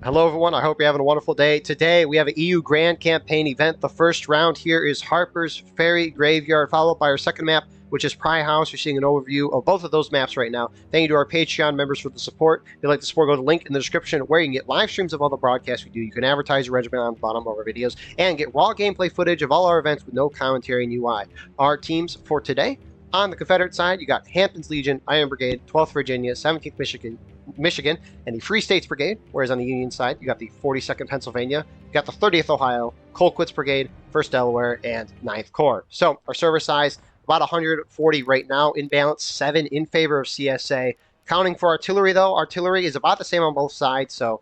Hello, everyone. I hope you're having a wonderful day. Today, we have an EU Grand Campaign event. The first round here is Harper's Ferry Graveyard, followed by our second map, which is Pry House. You're seeing an overview of both of those maps right now. Thank you to our Patreon members for the support. If you'd like to support, go to the link in the description where you can get live streams of all the broadcasts we do. You can advertise your regiment on the bottom of our videos and get raw gameplay footage of all our events with no commentary and UI. Our teams for today, on the Confederate side, you got Hampton's Legion, Iron Brigade, 12th Virginia, 17th Michigan, and the Free States Brigade, whereas on the Union side, you got the 42nd Pennsylvania, you got the 30th Ohio, Colquitt's Brigade, 1st Delaware, and 9th Corps. So our server size, about 140 right now, in balance, 7 in favor of CSA. Counting for artillery, though, artillery is about the same on both sides, so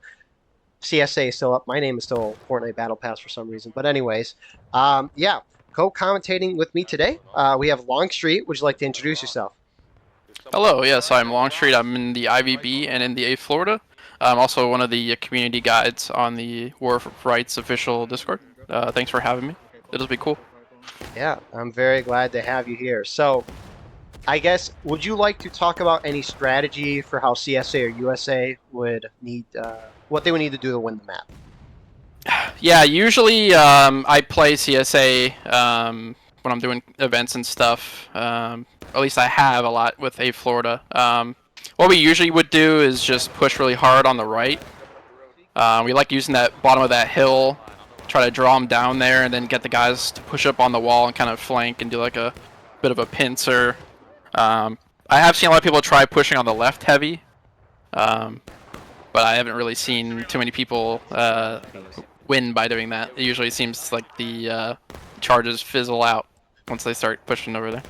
CSA is still up. My name is still Fortnite Battle Pass for some reason. But anyways, yeah, co-commentating with me today, we have Longstreet. Would you like to introduce yourself? Hello, yes, I'm Longstreet. I'm in the IVB and in the A Florida. I'm also one of the community guides on the War of Rights official Discord. Thanks for having me. It'll be cool. Yeah, I'm very glad to have you here. So, I guess, would you like to talk about any strategy for how CSA or USA would need, what they would need to do to win the map? Yeah, usually I play CSA when I'm doing events and stuff. At least I have a lot with A Florida. What we usually would do is just push really hard on the right. We like using that bottom of that hill, try to draw them down there, and then get the guys to push up on the wall and kind of flank and do like a bit of a pincer. I have seen a lot of people try pushing on the left heavy, but I haven't really seen too many people win by doing that. It usually seems like the charges fizzle out once they start pushing over there.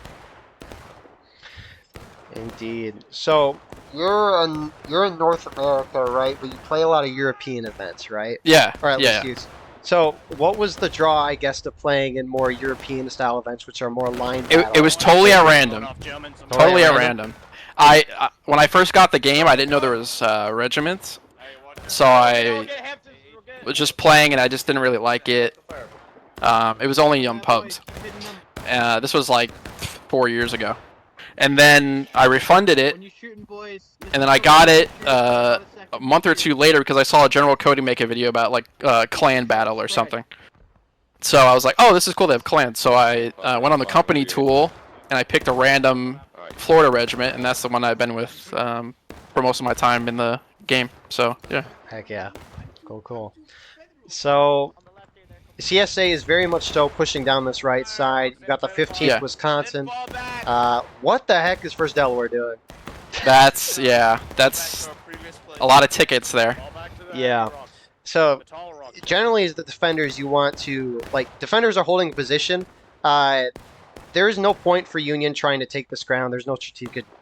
Indeed. So, you're in North America, right? But you play a lot of European events, right? Yeah. Or at yeah. least So, what was the draw, I guess, to playing in more European-style events, which are more line battle? It was totally at random. Totally at random. When I first got the game, I didn't know there was regiments, so I was just playing and I just didn't really like it. It was only on pubs. This was like 4 years ago. And then I refunded it, and then I got it a month or two later because I saw General Cody make a video about like clan battle or something. So I was like, oh, this is cool, they have clans. So I went on the company tool, and I picked a random Florida regiment, and that's the one I've been with for most of my time in the game. So, yeah. Heck yeah. Cool. So, CSA is very much so pushing down this right side. You got the 15th Wisconsin. What the heck is 1st Delaware doing? That's a lot of tickets there. Yeah. So, generally, as the defenders, you want to, like, defenders are holding position. There is no point for Union trying to take this ground. There's no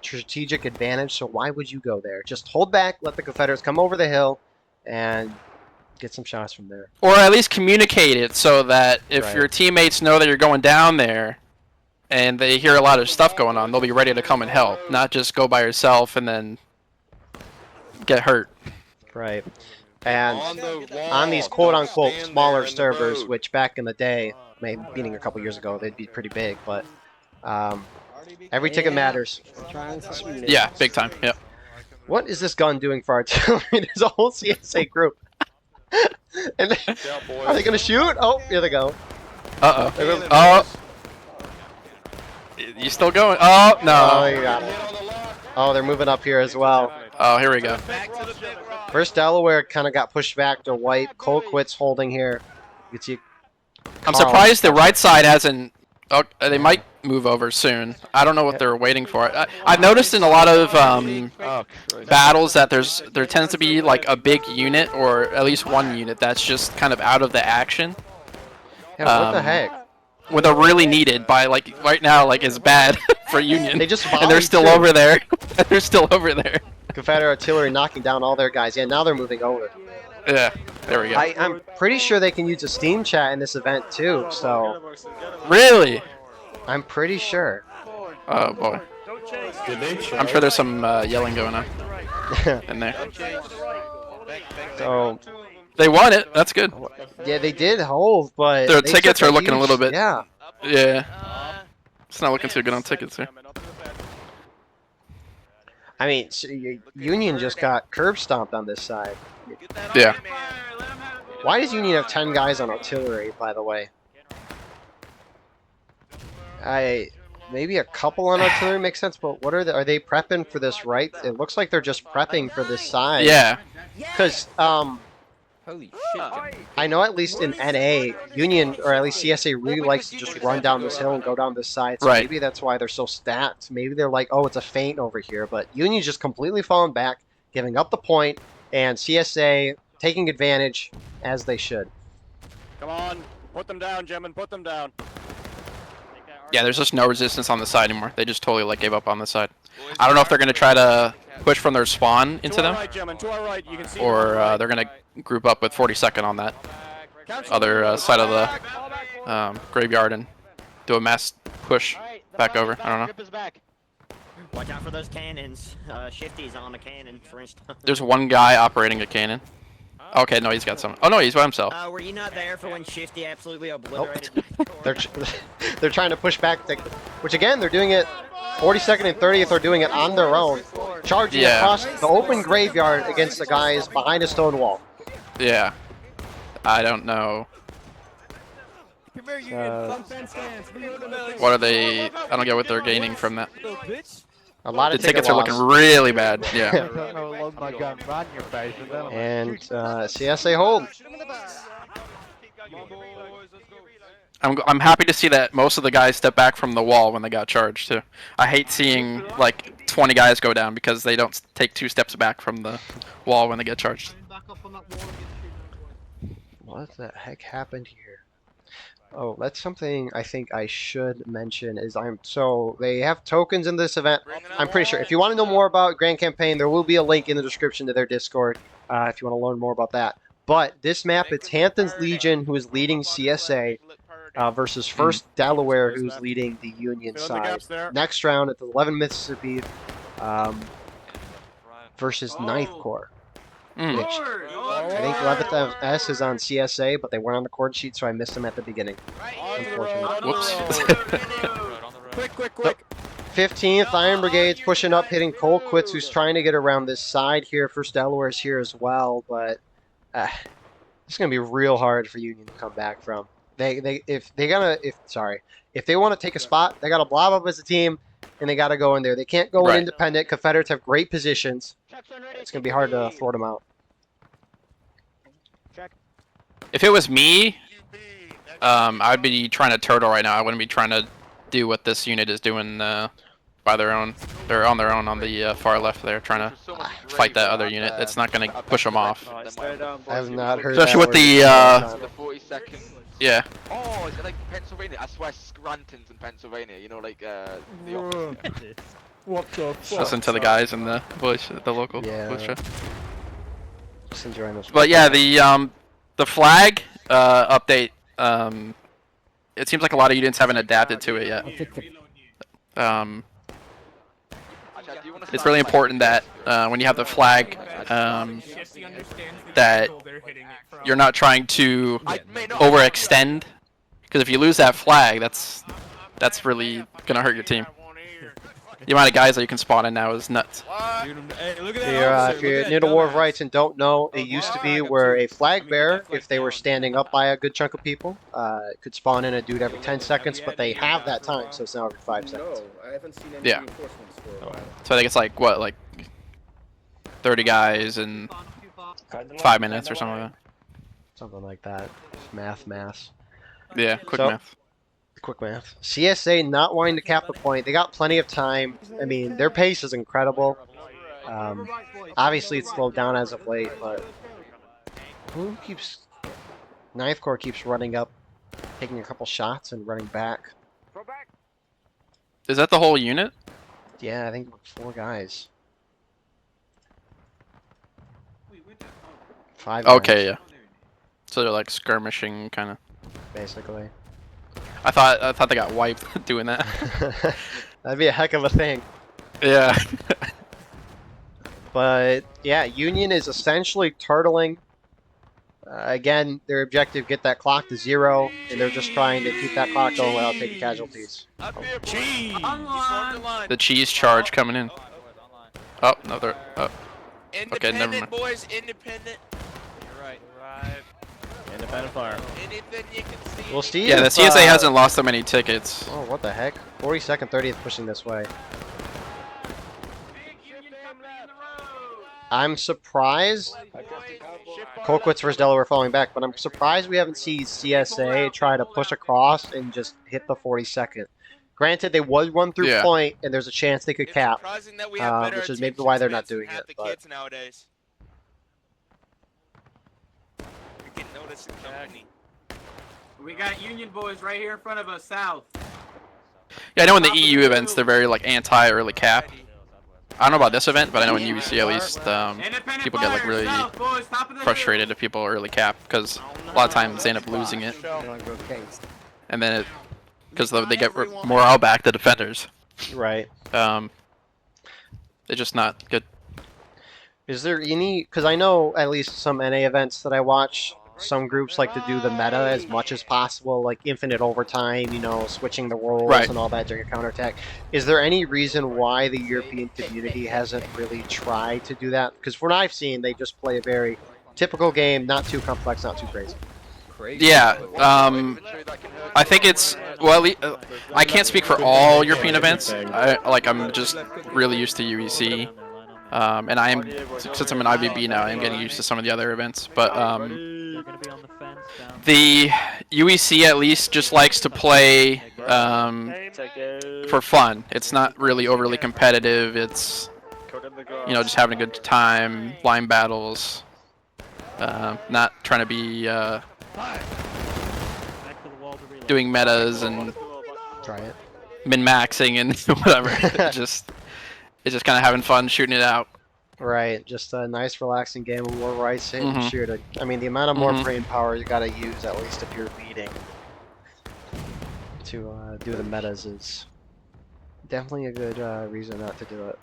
strategic advantage, so why would you go there? Just hold back, let the Confederates come over the hill, and get some shots from there. Or at least communicate it so that if your teammates know that you're going down there and they hear a lot of stuff going on, they'll be ready to come and help, not just go by yourself and then get hurt. Right. And on these quote-unquote smaller servers, which back in the day, meaning a couple years ago, they'd be pretty big, but every ticket matters. Yeah, big time. Yeah. What is this gun doing for artillery? There's a whole CSA group. And are they gonna shoot? Oh, here they go. Uh-oh. Oh. You still going? Oh, no. Oh, you got it. Oh, they're moving up here as well. Oh, here we go. 1st Delaware kind of got pushed back to white. Colquitt's holding here. You can see I'm surprised the right side hasn't... Oh, they might move over soon. I don't know what they're waiting for. I've noticed in a lot of battles that there tends to be like a big unit, or at least one unit that's just kind of out of the action. Yeah, what the heck? When they're really needed by, like, right now, like, is bad for Union. They just and they're still over there. They're still over there. Confederate artillery knocking down all their guys. Yeah, now they're moving over. Yeah, there we go. I'm pretty sure they can use a Steam chat in this event too, so... Really? I'm pretty sure. Oh, boy. I'm sure there's some yelling going on in there. So... They won it. That's good. Yeah, they did hold, but... Their tickets are looking a little bit... Yeah. Yeah. It's not looking too good on tickets here. I mean, Union just got curb stomped on this side. Yeah. Why does Union have 10 guys on artillery, by the way? Maybe a couple on artillery makes sense, but what are they prepping for this right? It looks like they're just prepping for this side. Yeah. Because Holy shit. I know at least in NA, Union, or at least CSA really likes to just run down this hill and go down this side, so Right. maybe that's why they're so stacked. Maybe they're like, oh, it's a feint over here, but Union's just completely falling back, giving up the point, and CSA taking advantage as they should. Come on, put them down, gentlemen, put them down. Yeah, there's just no resistance on the side anymore. They just totally like gave up on the side. I don't know if they're gonna try to push from their spawn into them, Right, gentlemen, to our right. You can see or they're gonna group up with 42nd on that other side of the graveyard and do a mass push back over. I don't know. Watch out for those cannons. Shifty's on the cannon, for instance. There's one guy operating a cannon. Okay, no, he's got some. Oh no, he's by himself. Were you not there for when Shifty absolutely obliterated? They're trying to push back, which again, they're doing it 42nd and 30th are doing it on their own, charging across the open graveyard against the guys behind a stone wall. Yeah. I don't know. What are they? I don't get what they're gaining from that. A lot The of tickets are looking really bad. Yeah. And CSA hold. I'm happy to see that most of the guys step back from the wall when they got charged too. I hate seeing like 20 guys go down because they don't take 2 steps back from the wall when they get charged. What the heck happened here? Oh, that's something I think I should mention is so they have tokens in this event. I'm pretty sure if you want to know more about Grand Campaign, there will be a link in the description to their Discord if you want to learn more about that. But this map, it's Hampton's Legion who is leading CSA versus 1st Delaware who's leading the Union side. Next round, it's 11 Mississippi versus 9th Corps. Which I think 11th S is on CSA, but they weren't on the chord sheet, so I missed them at the beginning. Unfortunately. Whoops. Quick. 15th Iron Brigade's pushing up, hitting Colquitts, who's trying to get around this side here. 1st Delaware's here as well, but it's gonna be real hard for Union to come back from. If they want to take a spot, they gotta blob up as a team, and they gotta go in there. They can't go in independent. Confederates have great positions. It's gonna be hard to thwart them out. If it was me, I'd be trying to turtle right now. I wouldn't be trying to do what this unit is doing by their own. They're on their own on the far left there, trying to fight that other unit. It's not going to push them off. I have not heard Especially with the 42nd. yeah. Oh, is it like Pennsylvania? I swear Scranton's in Pennsylvania, you know, like the opposite. What the fuck? Listen to the guys in the voice, the local voice chat. Just enjoying this. But yeah, the flag update. It seems like a lot of units haven't adapted to it yet. It's really important that when you have the flag, that you're not trying to overextend, because if you lose that flag, that's really gonna hurt your team. The amount of guys that you can spawn in now is nuts. If you're new to War of Rights and don't know, it used to be where a flag bearer, if they were standing up by a good chunk of people, could spawn in a dude every 10 seconds, but they have that time, so it's now every 5 seconds. Yeah. So I think it's like, what, like 30 guys in 5 minutes or something like that. Something like that. Math. Yeah, quick math. Quick math. CSA not wanting to cap the point. They got plenty of time. I mean, their pace is incredible. Obviously, it's slowed down as of late, but who keeps... 9th Corps keeps running up, taking a couple shots and running back. Is that the whole unit? Yeah, I think 4 guys. 5 guys. Okay, yeah. So they're like skirmishing, kind of. Basically. I thought they got wiped doing that. That'd be a heck of a thing. Yeah. But yeah, Union is essentially turtling. Again, their objective, get that clock to 0, and they're just trying to keep that clock going without taking casualties. The cheese charge coming in. Oh, no, they're. Oh. Okay, never Independent, mind. boys, independent. You're right. Right. Independent fire. Anything you can see. We'll see. Yeah, the if, CSA hasn't lost that many tickets. Oh, what the heck? 42nd, 30th pushing this way. I'm surprised. Colquitt's versus Delaware falling back, but I'm surprised we haven't seen CSA try to push across and just hit the 42nd. Granted, they would run through Yeah. point, and there's a chance they could It's cap, surprising that we have better which is maybe attention why they're not spans than doing half it. the But kids nowadays. We get noticed in company. We got Union boys right here in front of us, south. Yeah, I know in the EU events they're very like anti-early cap. I don't know about this event, but I know in UBC at least Independent people get like fire, really south, boys, top of the frustrated if people early cap because a lot of times they end up losing it, and then it because they get morale back the defenders. right. They're just not good. Is there any? Because I know at least some NA events that I watch, some groups like to do the meta as much as possible, like infinite overtime, you know, switching the roles Right. and all that during a counterattack. Is there any reason why the European community hasn't really tried to do that? Because from what I've seen, they just play a very typical game, not too complex, not too crazy. Yeah, I think it's well. I can't speak for all European events. I'm just really used to UEC, and I am since I'm an IBB now. I'm getting used to some of the other events, but the UEC at least just likes to play for fun. It's not really overly competitive. It's just having a good time, line battles, not trying to be doing metas and Try it. min-maxing and whatever. It's just kind of having fun shooting it out. Right, just a nice, relaxing game of war rights hit and Mhm. shoot it. I mean, the amount of more Mhm. brain power you got to use, at least if you're leading, to do the metas is definitely a good reason not to do it.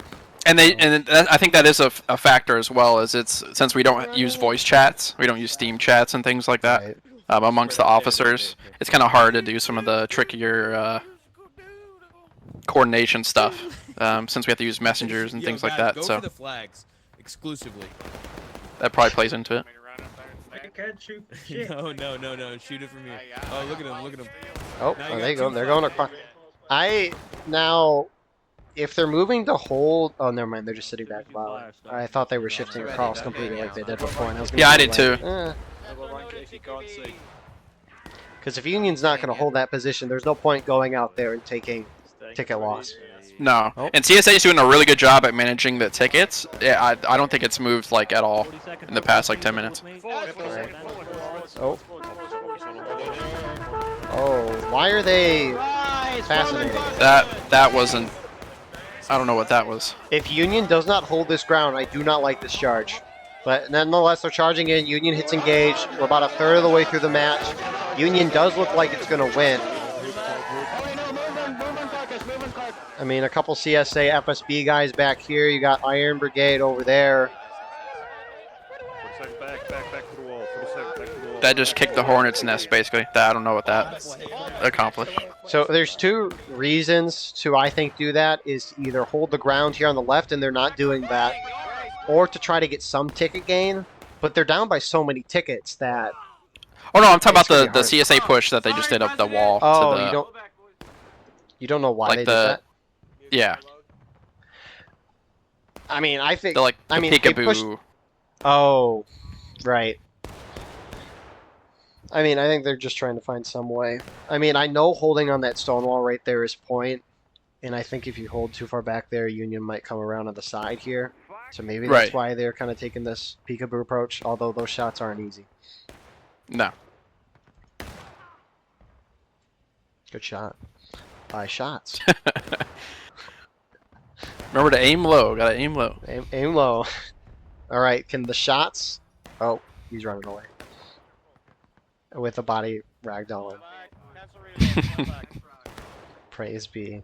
And I think that is a factor as well, as it's since we don't use voice chats, we don't use Steam chats and things like that Right. amongst the officers. It's kind of hard to do some of the trickier coordination stuff since we have to use messengers and things like that. Go So for the flags exclusively. that probably plays into it. No, shoot it from here. Oh, look at him, look at him. Oh, Now you there got you go. two They're going flags. across. Now, if they're moving to hold, oh, never mind. They're just sitting back. Wow. I thought they were shifting across completely like they did before. And I was gonna Yeah, I be did like, too. Because if Union's not going to hold that position, there's no point going out there and taking ticket loss. No, Oh. and CSA is doing a really good job at managing the tickets. Yeah, I don't think it's moved like at all in the past like 10 minutes. Oh. Oh, why are they fascinating? That wasn't. I don't know what that was. If Union does not hold this ground, I do not like this charge. But nonetheless, they're charging in. Union hits engage. We're about a third of the way through the match. Union does look like it's going to win. I mean, a couple CSA FSB guys back here. You got Iron Brigade over there. That just kicked the hornet's nest, basically. I don't know what that accomplished. So there's two reasons to, I think, do that, is to either hold the ground here on the left, and they're not doing that, or to try to get some ticket gain. But they're down by so many tickets that... Oh no, I'm talking about the It's gonna CSA push that they just did up the wall. Oh, to the, you don't know why like they the- did that? Yeah, I mean, I think... the like I the mean, they peekaboo. pushed- Oh, right. I mean, I think they're just trying to find some way. I mean, I know holding on that stone wall right there is point, and I think if you hold too far back there, Union might come around on the side here. So maybe that's Right. why they're kind of taking this peekaboo approach, although those shots aren't easy. No. Good shot. 5 shots. Remember to aim low. Gotta aim low. Aim low. All right, can the shots... Oh, he's running away. With a body ragdolling. Praise be.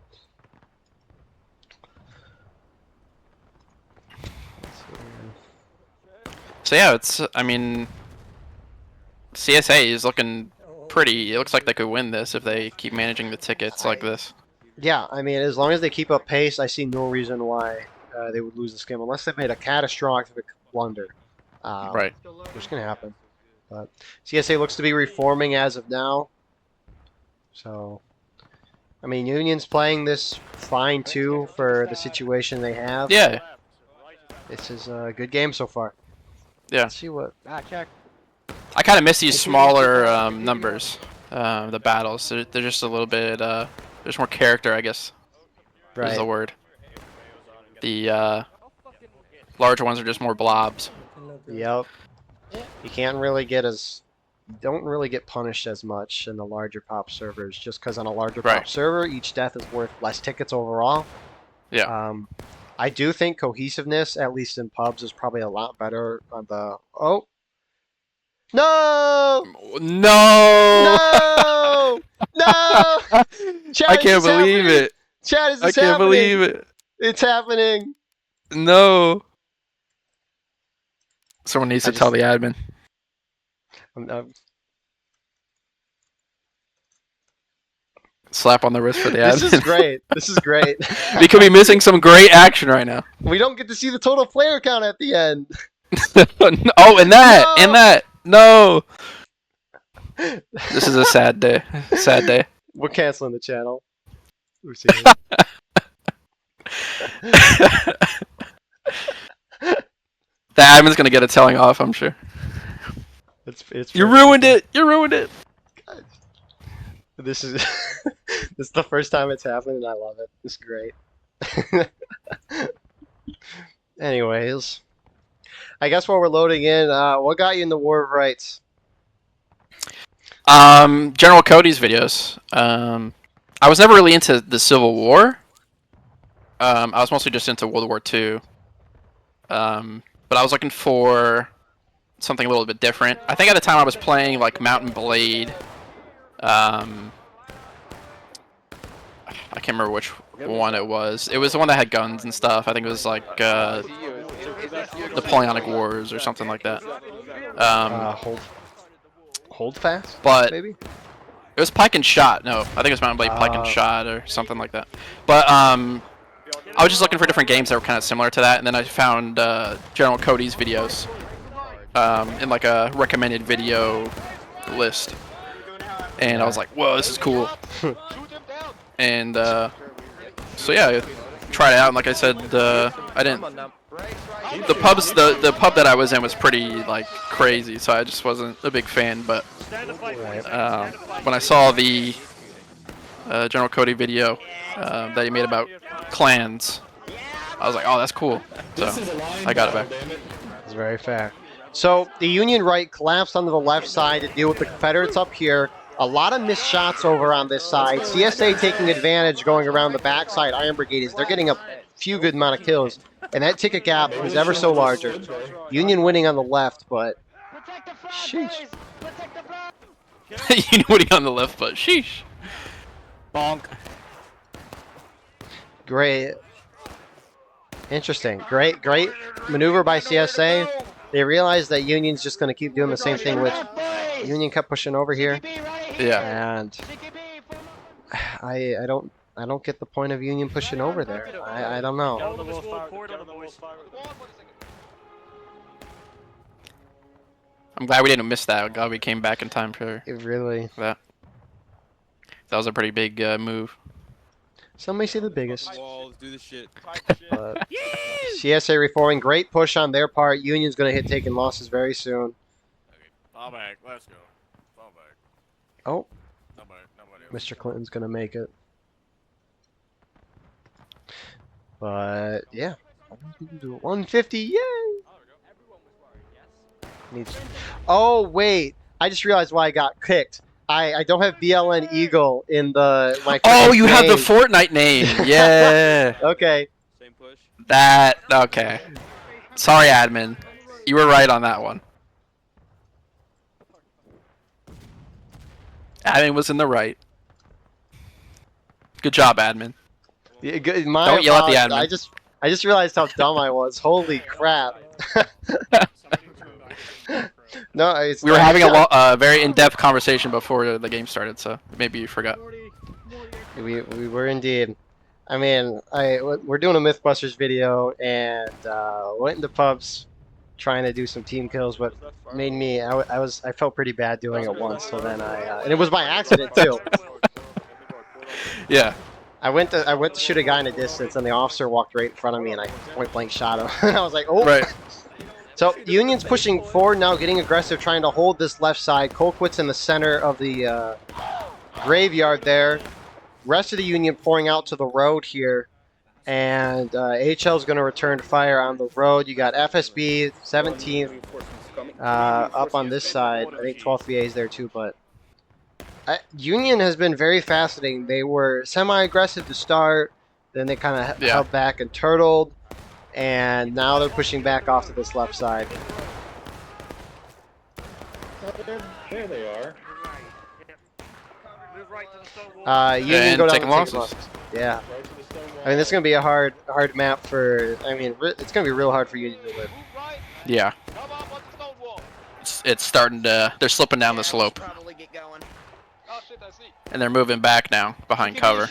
So yeah, it's. I mean, CSA is looking pretty. It looks like they could win this if they keep managing the tickets like this. Yeah, I mean, as long as they keep up pace, I see no reason why they would lose this game unless they made a catastrophic blunder. Right. Which can happen. But CSA looks to be reforming as of now. So, I mean, Union's playing this fine too for the situation they have. Yeah. This is a good game so far. Yeah. Let's see what. Check. I kind of miss these smaller numbers, the battles. They're just a little bit, there's more character, I guess, is the word. The larger ones are just more blobs. Yep. You can't really get as. You don't really get punished as much in the larger pop servers, just because on a larger pop server, each death is worth less tickets overall. Yeah. I do think cohesiveness, at least in pubs, is probably a lot better on the. Oh. No! No! No! No! Chad, I can't believe it. Chad, is I this can't happening? believe it. It's happening. No. Someone needs to tell the admin. Slap on the wrist for the admin. This is great. This is great. We could be missing some great action right now. We don't get to see the total player count at the end. Oh, and that! No! And that! No! This is a sad day. Sad day. We're canceling the channel. The admin's gonna get a telling off, I'm sure. It's you ruined it! You ruined it! God. This is this is the first time it's happened, and I love it. It's great. Anyways, I guess while we're loading in, what got you in the War of Rights? General Cody's videos. I was never really into the Civil War. I was mostly just into World War II. But I was looking for something a little bit different. I think at the time I was playing like Mountain Blade. I can't remember which one it was. It was the one that had guns and stuff. I think it was like Napoleonic Wars or something like that. Hold fast. But maybe it was Pike and Shot. No, I think it was Mountain Blade Pike and Shot or something like that. But I was just looking for different games that were kind of similar to that, and then I found General Cody's videos in like a recommended video list, and I was like, "Whoa, this is cool!" And so yeah, I tried it out. And like I said, I didn't. The pub that I was in was pretty like crazy, so I just wasn't a big fan. But when I saw the General Cody video that he made about clans, I was like, oh, that's cool. So I got it back. It's very fair. So the Union right collapsed onto the left side to deal with the Confederates up here. A lot of missed shots over on this side. CSA taking advantage going around the backside. Iron Brigades, they're getting a few good amount of kills. And that ticket gap is ever so larger. Union winning on the left, but sheesh. Union winning on the left, but sheesh. Bonk. Great. Interesting. Great maneuver by CSA. They realized that Union's just going to keep doing the same thing, which Union kept pushing over here. Yeah. And I don't get the point of Union pushing over there. I don't know. I'm glad we didn't miss that. I'm glad we came back in time for that. That was a pretty big move. Some may say the biggest. Walls, do the shit. But CSA reforming. Great push on their part. Union's going to hit taking losses very soon. Fall back. Let's go. Fall back. Oh. Nobody Mr. Clinton's going to make it. But, yeah. 150, yay! Oh, wait. I just realized why I got kicked. I don't have BLN Eagle in my Oh, you name. have the Fortnite name. Yeah. Okay. Same push. That, okay. Sorry, admin. You were right on that one. Admin was in the right. Good job, admin. Yeah, Don't yell at the admin. I just realized how dumb I was. Holy crap. No, we were having a very in-depth conversation before the game started, so maybe you forgot. We were indeed. I mean, we're doing a MythBusters video and went into pubs trying to do some team kills, but made me I felt pretty bad doing it once. So then and it was by accident too. Yeah. I went to shoot a guy in a distance, and the officer walked right in front of me, and I point blank shot him. And I was like, oh. Right. So Union's pushing forward now, getting aggressive, trying to hold this left side. Colquitt's in the center of the graveyard there. Rest of the Union pouring out to the road here. And HL's going to return to fire on the road. You got FSB, 17th, up on this side. I think 12th VA is there too, but Union has been very fascinating. They were semi-aggressive to start, then they kind of held back and turtled, and now they're pushing back off to this left side. There they are. Union go down taking losses. Yeah. I mean, this is going to be a hard map for, I mean, it's going to be real hard for Union to win. Yeah. It's starting to, they're slipping down the slope. And they're moving back now, behind cover.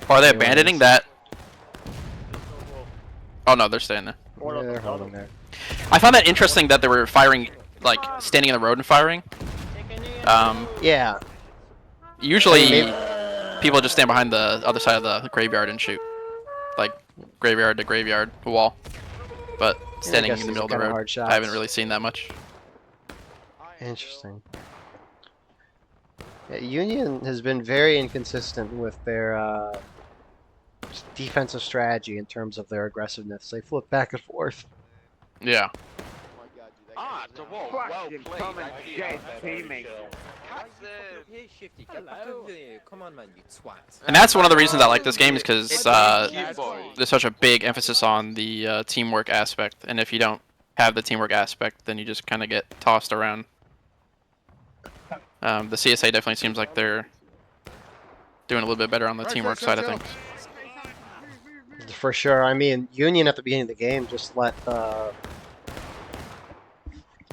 Or are they abandoning that? Oh no, they're staying there. Yeah, they're holding there. I found that interesting that they were firing, like, standing in the road and firing. Yeah. Usually, people just stand behind the other side of the graveyard and shoot. Like, graveyard to graveyard wall. But standing in the middle of the road, I haven't really seen that much. Interesting. Yeah, Union has been very inconsistent with their defensive strategy in terms of their aggressiveness. They flip back and forth. Yeah. And that's one of the reasons I like this game is because there's such a big emphasis on the teamwork aspect. And if you don't have the teamwork aspect, then you just kind of get tossed around. The CSA definitely seems like they're doing a little bit better on the teamwork side of things. For sure. I mean, Union at the beginning of the game just let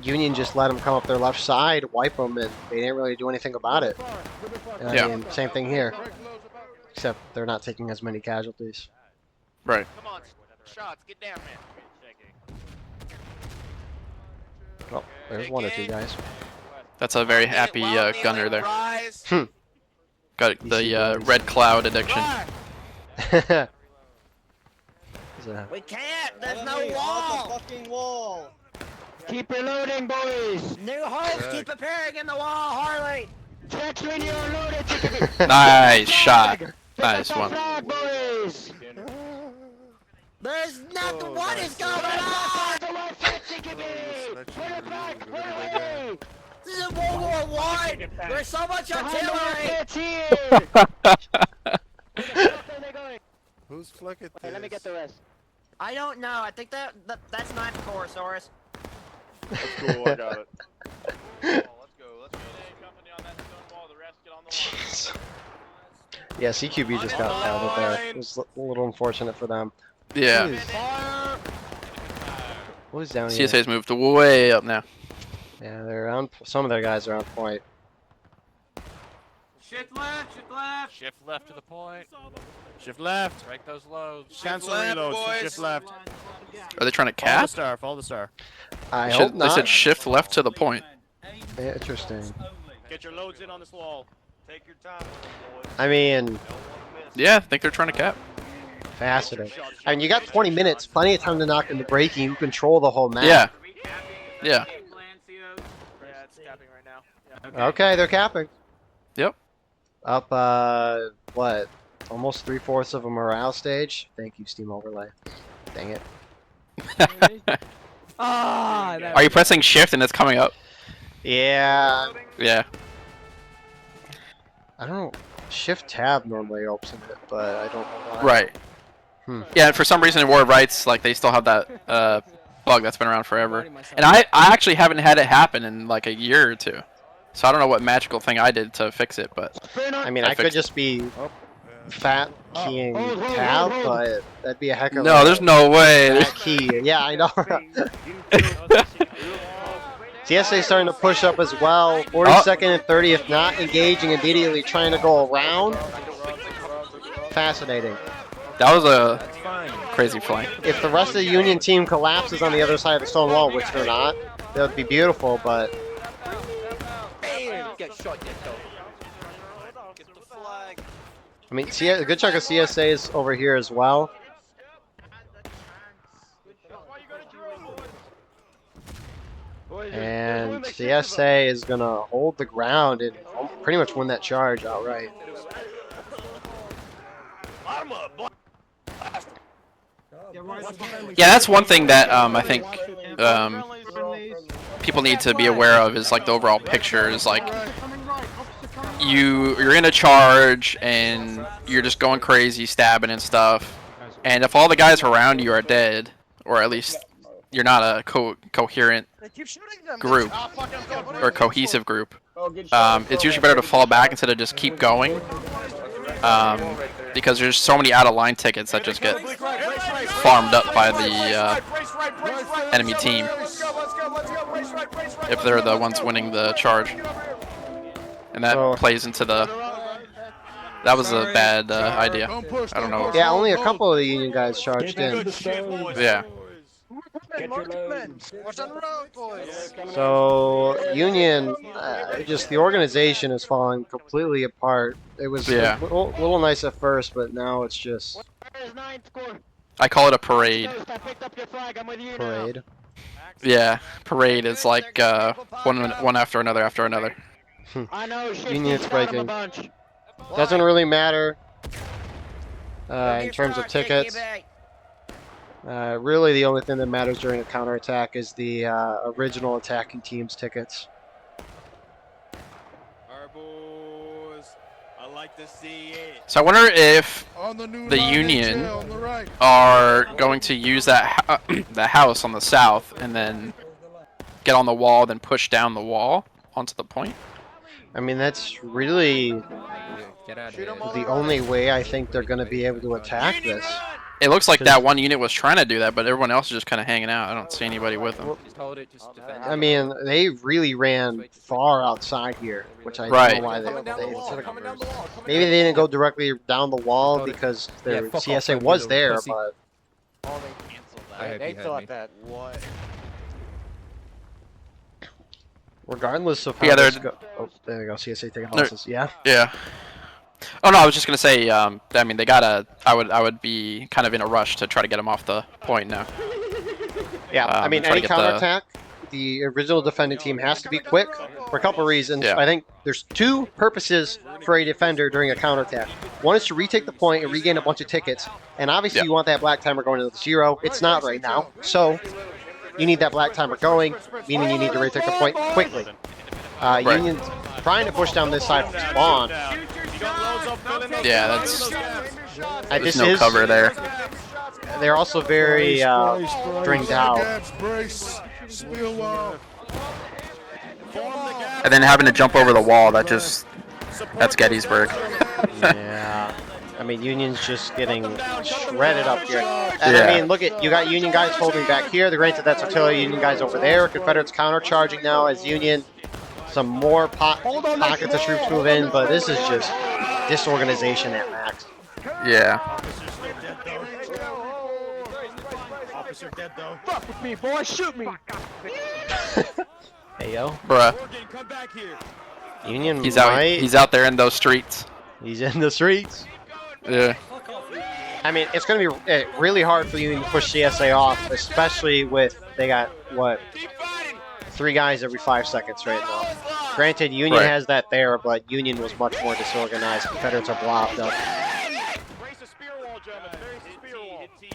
Union just let them come up their left side, wipe them, and they didn't really do anything about it. And I mean, same thing here, except they're not taking as many casualties. Right. Come on, shots, get down, man. Oh, there's one or two guys. That's a very happy gunner there. Got the red cloud addiction. We can't! There's no wall! Keep reloading, boys! New holes keep appearing in the wall, Harley! Check when you're loaded! Nice shot. Nice one. Flag, boys! There's nothing. What is going on? This is World War I. There's so much artillery. Who's flicking this? Let me get the rest. I don't know. I think that's not Corosaurus. That's cool, I got it. Jeez. Yeah, CQB just got fouled there. It was a little unfortunate for them. Yeah. What is down here? CSA's moved way up now. Yeah, they're on. Some of their guys are on point. Shift left, shift left. Shift left to the point. Shift left. Break those loads. Cancel left, reloads. boys. Shift left. Are they trying to Follow the cap? star. Follow the star. I hope They not. said shift left to the point. Yeah, interesting. Get your loads in on this wall. Take your time, boys. I mean, Yeah, I think they're trying to cap. fascinating. I mean, you got 20 minutes, plenty of time to knock into breaking. You control the whole map. Yeah. Yeah. Yeah, it's tapping right now. Yeah. Okay, they're capping. Yep. Up, what? Almost 3/4 of a morale stage. Thank you, Steam Overlay. Dang it. Are you pressing shift and it's coming up? Yeah. Yeah. I don't know. Shift tab normally opens it, but I don't know why. Right. Yeah, for some reason in War of Rights, like, they still have that bug that's been around forever. And I actually haven't had it happen in like a year or two. So I don't know what magical thing I did to fix it, but I mean, I could just be fat keying tab, but that'd be a heck of no, there's no way. fat key. Yeah, I know. CSA starting to push up as well. 42nd and 30th, not engaging immediately, trying to go around. Fascinating. That was a crazy flank. If the rest of the Union team collapses on the other side of the stone wall, which they're not, that would be beautiful, but... I mean, a good chunk of CSA is over here as well. And CSA is going to hold the ground and pretty much win that charge outright. Yeah, that's one thing that I think people need to be aware of is like the overall picture is like you're in a charge and you're just going crazy, stabbing and stuff. And if all the guys around you are dead, or at least you're not a coherent group or cohesive group, it's usually better to fall back instead of just keep going. Because there's so many out-of-line tickets that just get farmed up by the enemy team if they're the ones winning the charge. And that plays into the... That was a bad idea. I don't know. Yeah, only a couple of the Union guys charged in. Yeah. So Union, just the organization is falling completely apart. It was a little nice at first, but now it's just I call it a parade. parade. Yeah, parade is like one after another after another. Union's breaking. Doesn't really matter in terms of tickets. Really, the only thing that matters during a counterattack is the original attacking team's tickets. So I wonder if the Union are going to use that the house on the south and then get on the wall, then push down the wall onto the point. I mean, that's really the only way I think they're going to be able to attack this. It looks like that one unit was trying to do that, but everyone else is just kind of hanging out. I don't see anybody with them. I mean, they really ran far outside here, which I don't know why they maybe they didn't go directly down the wall because their CSA was there, but... They thought that. What? Regardless of how yeah, this oh, there you go, CSA taking losses. Yeah. Yeah. Oh no, I was just gonna say. I mean, they gotta. I would be kind of in a rush to try to get them off the point now. Yeah. I mean, any counterattack, the original defending team has to be quick for a couple of reasons. Yeah. I think there's two purposes for a defender during a counterattack. One is to retake the point and regain a bunch of tickets, and obviously you want that black timer going to 0. It's not right now, so you need that black timer going, meaning you need to retake the point quickly. Union's trying to push down this side from spawn. Yeah, that's. There's no cover there. They're also very stringed out. And then having to jump over the wall, that's Gettysburg. Yeah. I mean, Union's just getting shredded up here. And I mean, look at, you got Union guys holding back here. Granted, that's artillery. Union guys over there. Confederates counter-charging now as Union. Some more pockets of troops move in, but this is just disorganization at max. Yeah. Officer dead though. Fuck with me, boy. Shoot me. Hey yo. Bruh. Union He's out there in those streets. He's in the streets. Yeah. I mean, it's going to be really hard for Union to push CSA off, especially with, they got, what, 3 guys every 5 seconds right now. Granted, Union has that there, but Union was much more disorganized. Confederates are blocked up. Brace a spear wall, gentlemen. Brace a spear wall. Hit T.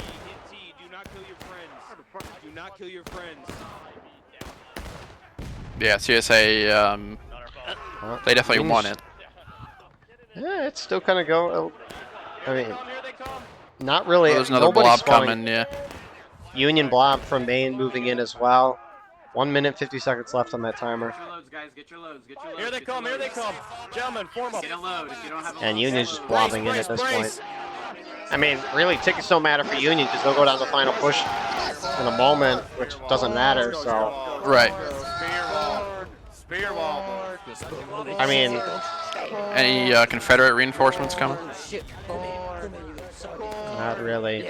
Do not kill your friends. Do not kill your friends. Yeah, CSA, they definitely won it. Yeah, it's still kind of going. I mean, not really. There's another blob coming, yeah. Union blob from Maine moving in as well. 1 minute, 50 seconds left on that timer. Get your loads, guys. Get your loads. Get your loads. Here they come. Here they come. Gentlemen, form up. Get a load if you don't have a load. And Union's just blobbing in at this point. I mean, really, tickets don't matter for Union because they'll go down the final push in a moment, which doesn't matter, so. Right. Spear wall. I mean, Any Confederate reinforcements coming? not really.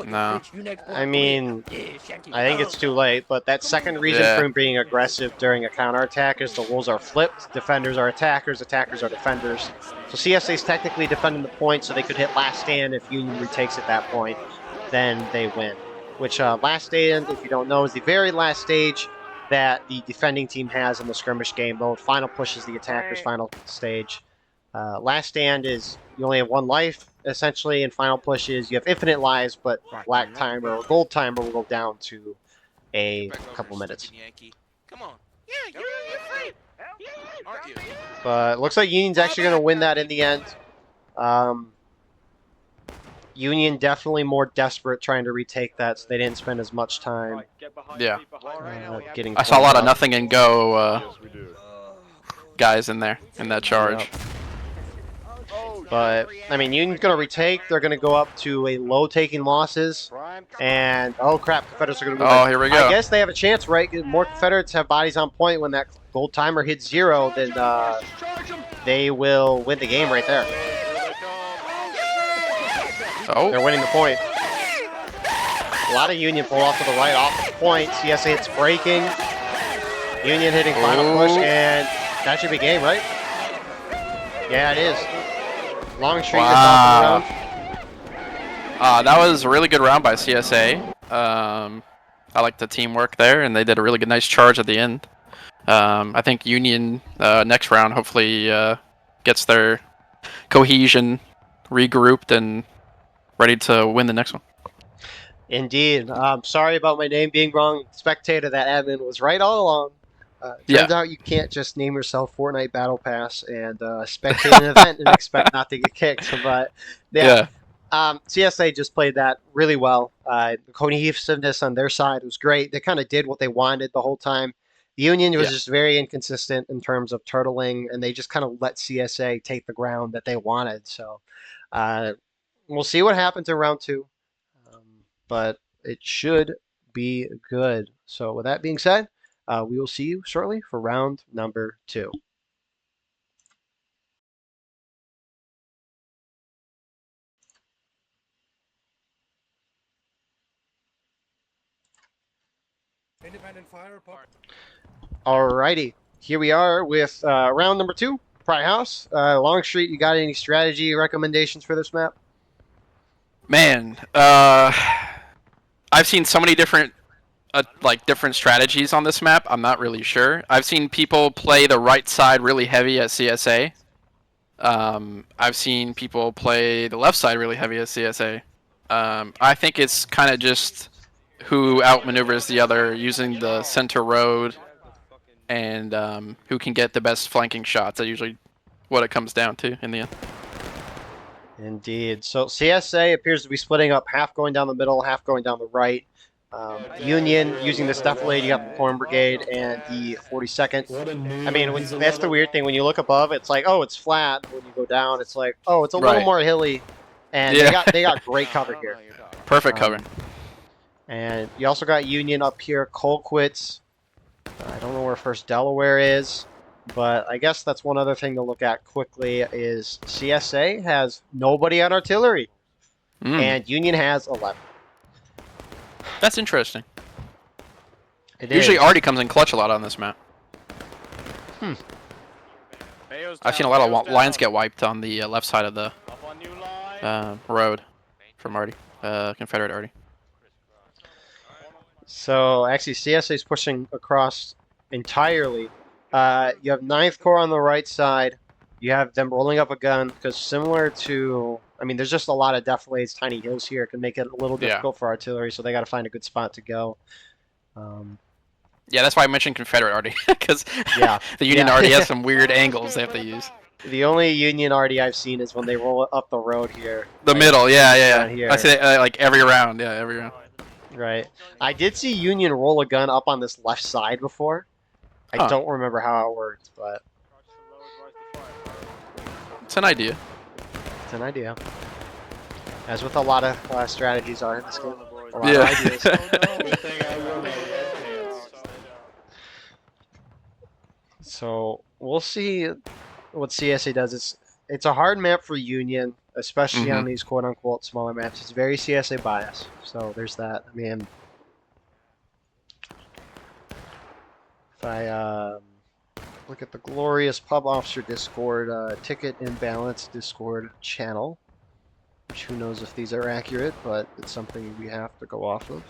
No. I mean, I think it's too late, but that second reason for being aggressive during a counterattack is the roles are flipped. Defenders are attackers, attackers are defenders. So CSA is technically defending the point, so they could hit last stand if Union retakes at that point. Then they win. Which last stand, if you don't know, is the very last stage that the defending team has in the skirmish game mode. Final push is the attacker's final stage. Last stand is you only have one life, essentially, and final push is you have infinite lives, but black timer or gold timer will go down to a couple minutes. Come on. Yeah, you're free. Aren't you? But it looks like Union's actually going to win that in the end. Union definitely more desperate trying to retake that, so they didn't spend as much time. Yeah. Getting. I saw a lot of nothing and go guys in there in that charge. Yep. But I mean, Union's going to retake. They're going to go up to a low taking losses, and oh crap, Confederates are going to move. Oh, here we go. I guess they have a chance, right? More Confederates have bodies on point when that gold timer hits 0, then they will win the game right there. Oh. They're winning the point. A lot of Union pull off to the right off the point. CSA hits breaking. Union hitting final push, and that should be game, right? Yeah, it is. Longstreet is off the round. That was a really good round by CSA. I like the teamwork there, and they did a really good, nice charge at the end. I think Union next round hopefully gets their cohesion regrouped and ready to win the next one. Indeed. Sorry about my name being wrong. Spectator, that admin was right all along. Turns out you can't just name yourself Fortnite Battle Pass and spectate an event and expect not to get kicked. But yeah. CSA just played that really well. The cohesiveness on their side was great. They kind of did what they wanted the whole time. The Union was just very inconsistent in terms of turtling, and they just kind of let CSA take the ground that they wanted. So we'll see what happens in round 2. But it should be good. So with that being said, we will see you shortly for round number 2. Independent fire. Alrighty, here we are with round number 2, Pry House. Longstreet, you got any strategy recommendations for this map? Man, I've seen so many different different strategies on this map. I'm not really sure. I've seen people play the right side really heavy at CSA. I've seen people play the left side really heavy at CSA. I think it's kind of just who outmaneuvers the other using the center road and who can get the best flanking shots. That's usually what it comes down to in the end. Indeed. So CSA appears to be splitting up, half going down the middle, half going down the right. Union using the Stefflade, you got the Corn Brigade and the 42nd. I mean, that's the weird thing. When you look above, it's like, oh, it's flat. When you go down, it's like, oh, it's a little more hilly. And they got great cover here. Perfect cover. And you also got Union up here, Colquitt's. I don't know where First Delaware is, but I guess that's one other thing to look at quickly is CSA has nobody on artillery, and Union has 11. That's interesting. Usually Artie comes in clutch a lot on this map. I've seen a lot of lines get wiped on the left side of the road from Artie, Confederate Artie. So actually CSA is pushing across entirely. You have 9th Corps on the right side. You have them rolling up a gun because similar to, I mean, there's just a lot of defilades, tiny hills here. It can make it a little difficult for artillery, so they got to find a good spot to go. Yeah, that's why I mentioned Confederate Artie, because the Union Artie has some weird angles they have to use. The only Union Artie I've seen is when they roll up the road here. The middle, yeah. Here. I see it, like every round, every round. Right. I did see Union roll a gun up on this left side before. I don't remember how it worked, but it's an idea. It's an idea. As with a lot of strategies are in this game. A lot of ideas. So we'll see what CSA does. It's a hard map for Union, especially on these quote-unquote smaller maps. It's very CSA biased, so there's that. I mean, if I look at the glorious Pub Officer Discord ticket imbalance Discord channel, which who knows if these are accurate, but it's something we have to go off of.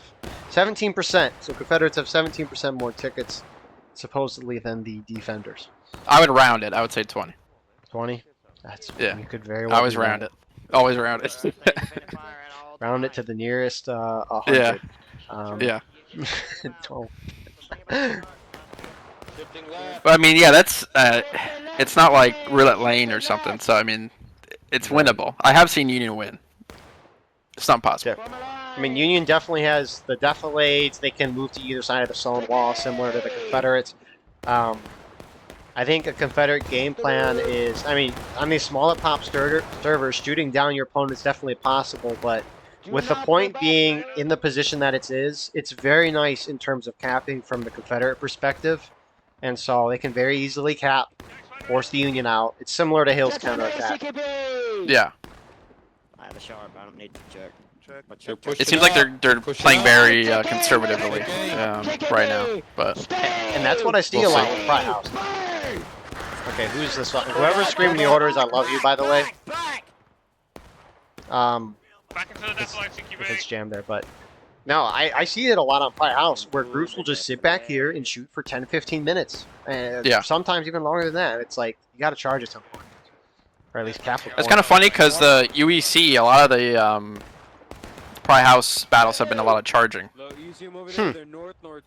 17%. So Confederates have 17% more tickets, supposedly, than the defenders. I would round it. I would say 20. 20? That's, Yeah. you could very well I always do round that. it. Always round it. Round it to the nearest 100. Yeah. 12. But I mean, yeah, that's it's not like roulette lane or something. So I mean, it's winnable. I have seen Union win. It's not possible. I mean, Union definitely has the defilades. They can move to either side of the stone wall, similar to the Confederates. I think a Confederate game plan is, I mean, on these smaller pop servers, shooting down your opponent is definitely possible, but with the point being in the position that it is, it's very nice in terms of capping from the Confederate perspective. And so they can very easily cap, force the Union out. It's similar to Hill's counterattack. Yeah. I have a shower, but I don't need to check. It seems like they're playing very conservatively right now, but and that's what I see a lot with Pry House. Okay, who's this one? Whoever's screaming the orders, I love you, by the way. If it's jammed there, but no, I see it a lot on Pry House where groups will just sit back here and shoot for 10-15 minutes, and sometimes even longer than that. It's like you got to charge at some point, or at least cap. It's kind of funny because the UEC, a lot of the Pry House battles have been a lot of charging.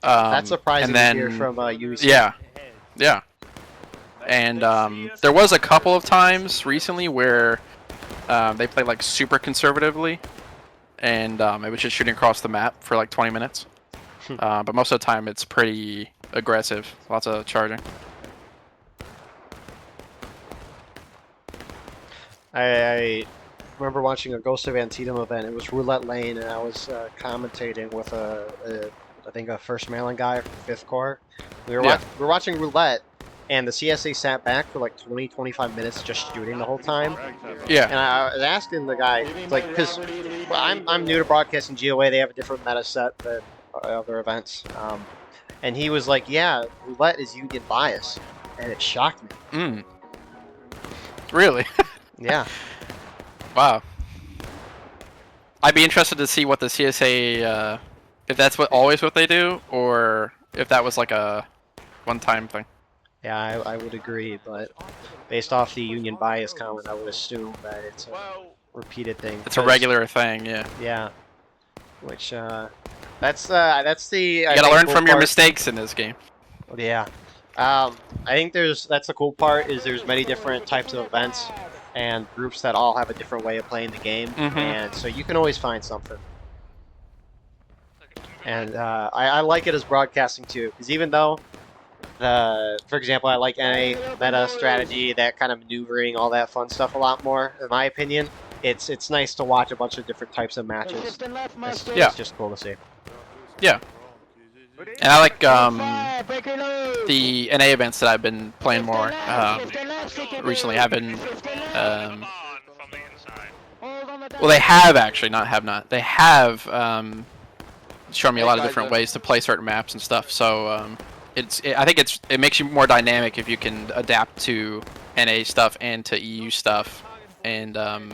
That's surprising and then, to hear from UEC. Yeah. And there was a couple of times recently where they played like super conservatively, and it was just shooting across the map for like 20 minutes. But most of the time it's pretty aggressive, lots of charging. I remember watching a Ghost of Antietam event. It was Roulette Lane, and I was commentating with I think a First Maryland guy from 5th Corps. We were watching Roulette, and the CSA sat back for like 20-25 minutes just shooting the whole time. Yeah. And I was asking the guy, like, because I'm new to broadcasting GOA, they have a different meta set than other events. And he was like, yeah, Roulette is Union bias. And it shocked me. Really? Yeah. Wow. I'd be interested to see what the CSA, if that's always what they do, or if that was like a one-time thing. Yeah, I would agree, but based off the Union bias comment, I would assume that it's a repeated thing. It's a regular thing, yeah. Yeah. Which, that's the... You gotta learn from your mistakes in this game. Yeah. I think that's the cool part, is there's many different types of events and groups that all have a different way of playing the game, and so you can always find something. And I like it as broadcasting too, because even though, for example, I like NA meta strategy, that kind of maneuvering, all that fun stuff a lot more, in my opinion, it's nice to watch a bunch of different types of matches. It's just cool to see. Yeah. And I like the NA events that I've been playing more recently. Have been well, they have actually, not have not. They have shown me a lot of different ways to play certain maps and stuff. So I think it makes you more dynamic if you can adapt to NA stuff and to EU stuff, and like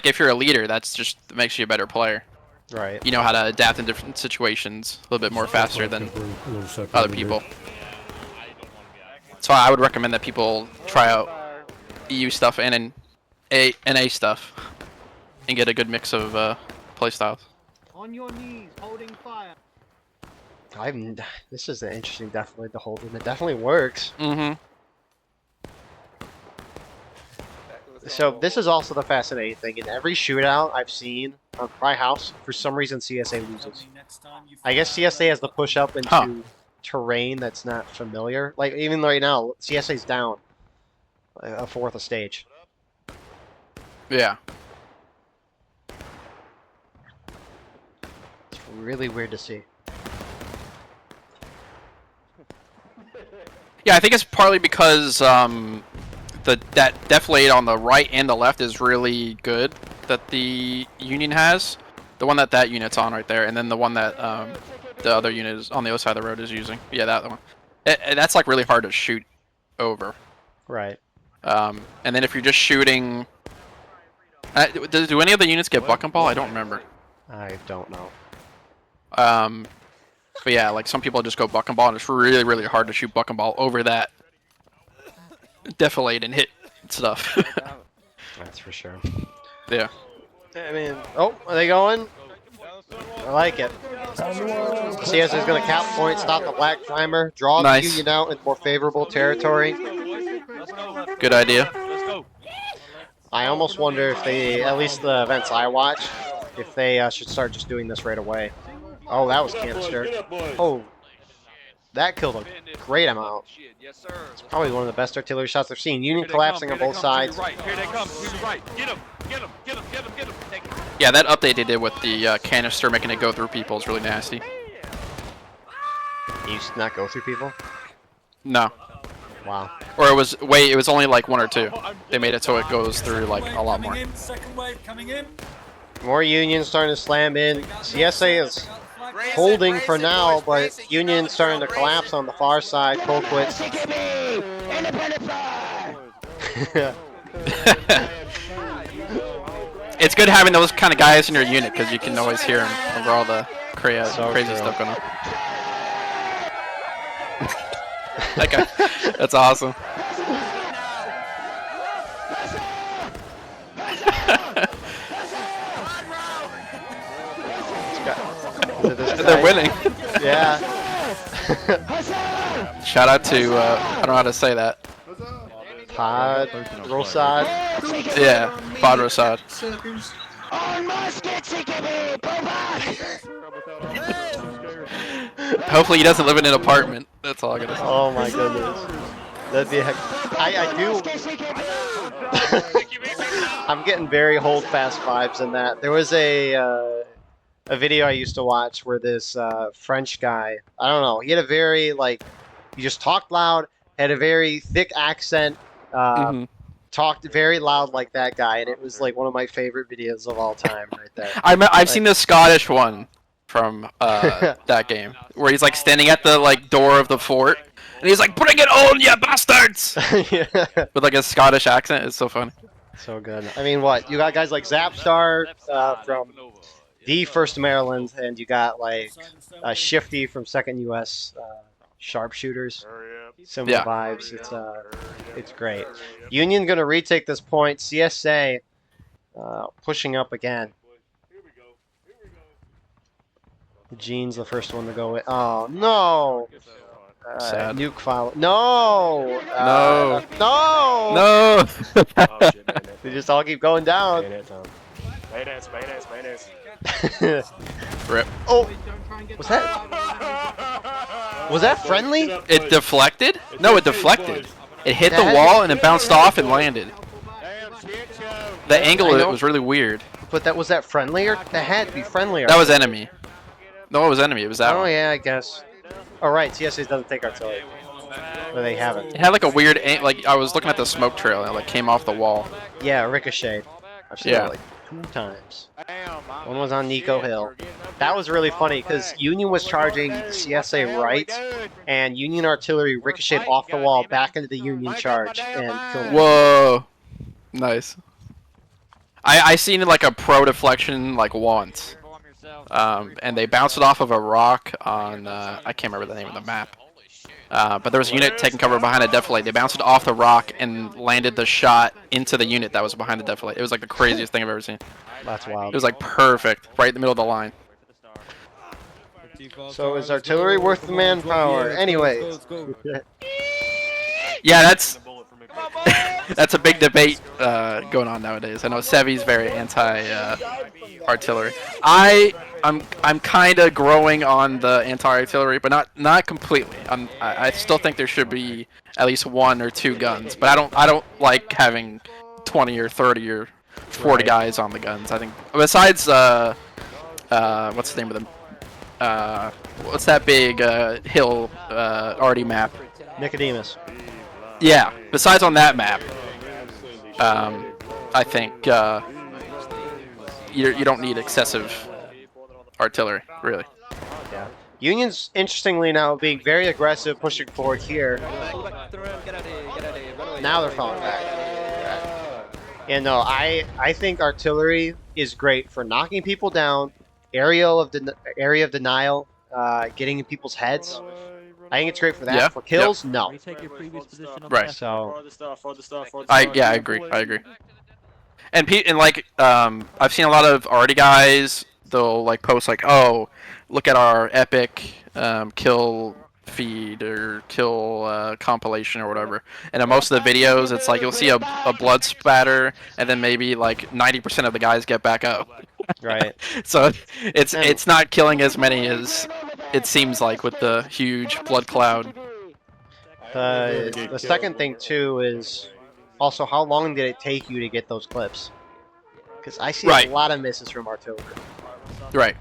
if you're a leader, that's just makes you a better player. Right. You know how to adapt in different situations a little bit more faster than other people. So I would recommend that people try out EU stuff and NA stuff and get a good mix of playstyles. On your knees, holding fire. This is an interesting defilade to hold, and it definitely works. So this is also the fascinating thing. In every shootout I've seen on Pry House, for some reason CSA loses. I guess CSA has to push up into terrain that's not familiar. Like even right now, CSA's down a fourth a stage. Yeah. It's really weird to see. Yeah, I think it's partly because that defilade on the right and the left is really good that the Union has. The one that unit's on right there, and then the one that the other unit is on the other side of the road is using. Yeah, that one. That's like really hard to shoot over. Right. And then if you're just shooting, do any of the units get buck and ball? I don't remember. I don't know. But yeah, like some people just go buck and ball, and it's really, really hard to shoot buck and ball over that defilade and hit stuff. That's for sure. Yeah. I mean, oh, are they going? I like it. CS is going to cap point, stop the black primer, draw the Union out in more favorable territory. Good idea. I almost wonder if they, at least the events I watch, if they should start just doing this right away. Oh, that was canister. Oh, that killed a great amount. It's probably one of the best artillery shots I've seen. Union collapsing on both sides. Here they come. To the right. Get him. Get him. Get him. Get him. Get him. Take him. Yeah, that update they did with the canister making it go through people is really nasty. You used to not go through people? No. Wow. Or it was only like 1 or 2. They made it so it goes through like a lot more. Second wave coming in. More Union starting to slam in. CSA is holding for now, but Union starting to collapse on the far side. Colquitt. It's good having those kind of guys in your unit because you can always hear them over all the crazy stuff going on. That guy, that's awesome. They're winning. Yeah. Shout out to, I don't know how to say that. Pod Rosad. Yeah, Pod Rosad. Hopefully he doesn't live in an apartment. That's all I gotta say. Oh my goodness. That'd be a heck. I do. I'm getting very hold fast vibes in that. There was a video I used to watch where this French guy, I don't know, he had a very, like, he just talked loud, had a very thick accent, talked very loud like that guy, and it was like one of my favorite videos of all time right there. I've seen the Scottish one from that game, where he's like standing at the like door of the fort, and he's like, "Bring it on, you bastards!" Yeah. With like a Scottish accent. It's so funny. So good. I mean, what, you got guys like Zapstar from the 1st Maryland, and you got like Shifty from 2nd US sharpshooters. Similar vibes. It's great. Union gonna retake this point. CSA pushing up again. Gene's the first one to go in. Oh no! Sad. Nuke follow. No! No! No! No! They just all keep going down. Rip. Oh! Was that friendly? It deflected? No, it deflected. It hit the wall and it bounced off and landed. The angle of it was really weird. But was that friendly, or that had to be friendly? That was enemy. No, it was enemy. It was that one. Oh yeah, I guess. All right, CSA doesn't take artillery. Or they haven't. It had like a weird, like I was looking at the smoke trail and it like came off the wall. Yeah, ricochet. I've seen it like 2 times. One was on Nico Hill. That was really funny because Union was charging CSA right, and Union artillery ricocheted off the wall back into the Union charge and killed them. Whoa, nice. I seen like a pro deflection like once, and they bounced it off of a rock on I can't remember the name of the map. But there was a unit taking cover behind a defilade. They bounced it off the rock and landed the shot into the unit that was behind the defilade. It was like the craziest thing I've ever seen. That's wild. It was like perfect, right in the middle of the line. So is artillery worth the manpower? Anyways. Yeah, that's a big debate going on nowadays. I know Sevi's very anti-artillery. I'm kind of growing on the anti-artillery, but not completely. I still think there should be at least 1 or 2 guns, but I don't like having 20 or 30 or 40 guys on the guns. I think besides what's the name of them? What's that big hill arty map? Nicodemus. Yeah. Besides on that map, I think you don't need excessive artillery, really. Yeah. Union's interestingly now being very aggressive, pushing forward here. Now they're falling back. And no, I think artillery is great for knocking people down, area of denial, getting in people's heads. I think it's great for that. Yeah. For kills, no. Right. So I agree. And like I've seen a lot of arty guys. They'll like post like, oh, look at our epic kill feed or kill compilation or whatever. And in most of the videos, it's like you'll see a blood spatter, and then maybe like 90% of the guys get back up. right. So it's not killing as many as it seems like with the huge blood cloud. The second thing too is also how long did it take you to get those clips? Because I see a lot of misses from artillery. Right.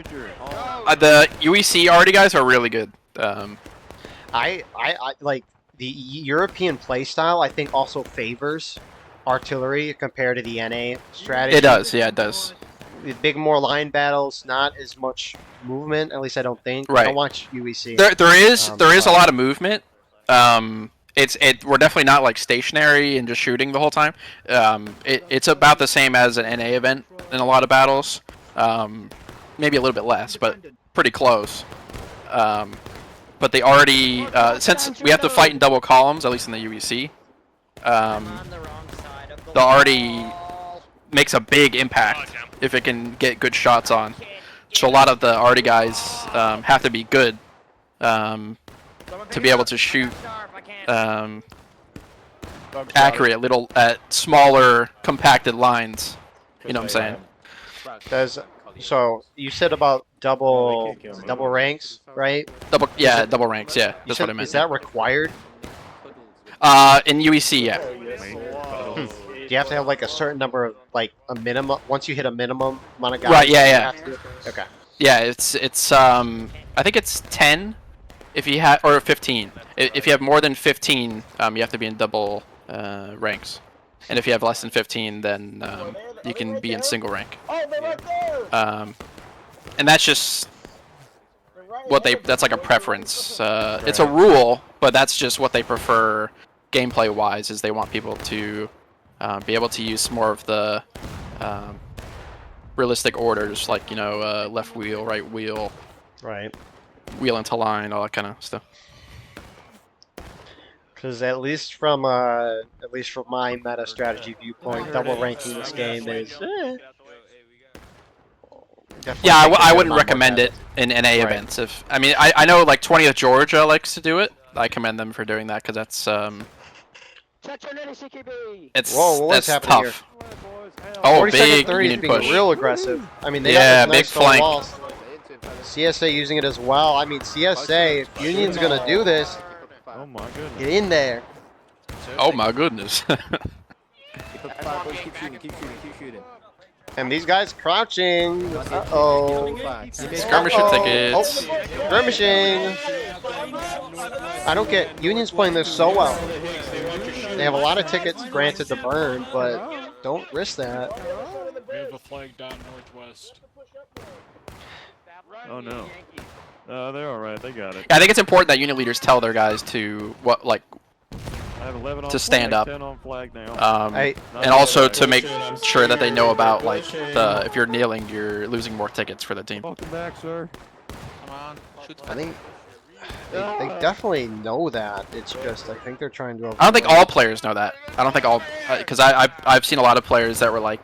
The UEC arty guys are really good. I like the European playstyle. I think also favors artillery compared to the NA strategy. It does, yeah, it does. The big more line battles, not as much movement. At least I don't think. Right. I don't watch UEC. There is a lot of movement. We're definitely not like stationary and just shooting the whole time. It's about the same as an NA event in a lot of battles. Maybe a little bit less, but pretty close. But they already, since we have to fight in double columns, at least in the UEC, the already makes a big impact if it can get good shots on. So a lot of the arty guys have to be good to be able to shoot accurate at smaller compacted lines. You know what I'm saying? So you said about double ranks, right? Double ranks. Yeah, that's what I meant. Is that required? In UEC, yeah. Do you have to have like a certain number of like a minimum? Once you hit a minimum amount of guys, right? Yeah, yeah. You have to, okay. Yeah, it's I think it's 10 if you have, or 15. If you have more than 15, you have to be in double ranks. And if you have less than 15, then you can be in single rank. And that's just that's like a preference. It's a rule, but that's just what they prefer gameplay-wise, is they want people to be able to use more of the realistic orders, like, you know, left wheel, right wheel, wheel into line, all that kind of stuff. Because at least from my meta strategy viewpoint, double ranking this game is. Yeah, I wouldn't recommend it in NA events. I know like 20th Georgia likes to do it. I commend them for doing that because that's what's happening tough. Here? Oh, big Union push. Real aggressive. I mean, they got nice big flank. Walls. CSA using it as well. I mean, CSA, if Union's gonna do this, oh my goodness, get in there. Oh my goodness. Keep shooting. And these guys crouching. Uh-oh. Skirmisher tickets. Skirmishing. I don't get... Union's playing this so well. They have a lot of tickets granted to burn, but don't risk that. We have a flag down northwest. Oh no. They're alright, they got it. Yeah, I think it's important that unit leaders tell their guys to I have 11 on to stand flag, up, 10 on flag now. and also to make sure that they know about like if you're kneeling, you're losing more tickets for the team. Welcome back, sir. Come on, shoot. I think they definitely know that. It's just I think they're trying to. I don't think all players know that. I don't think all, because I've seen a lot of players that were like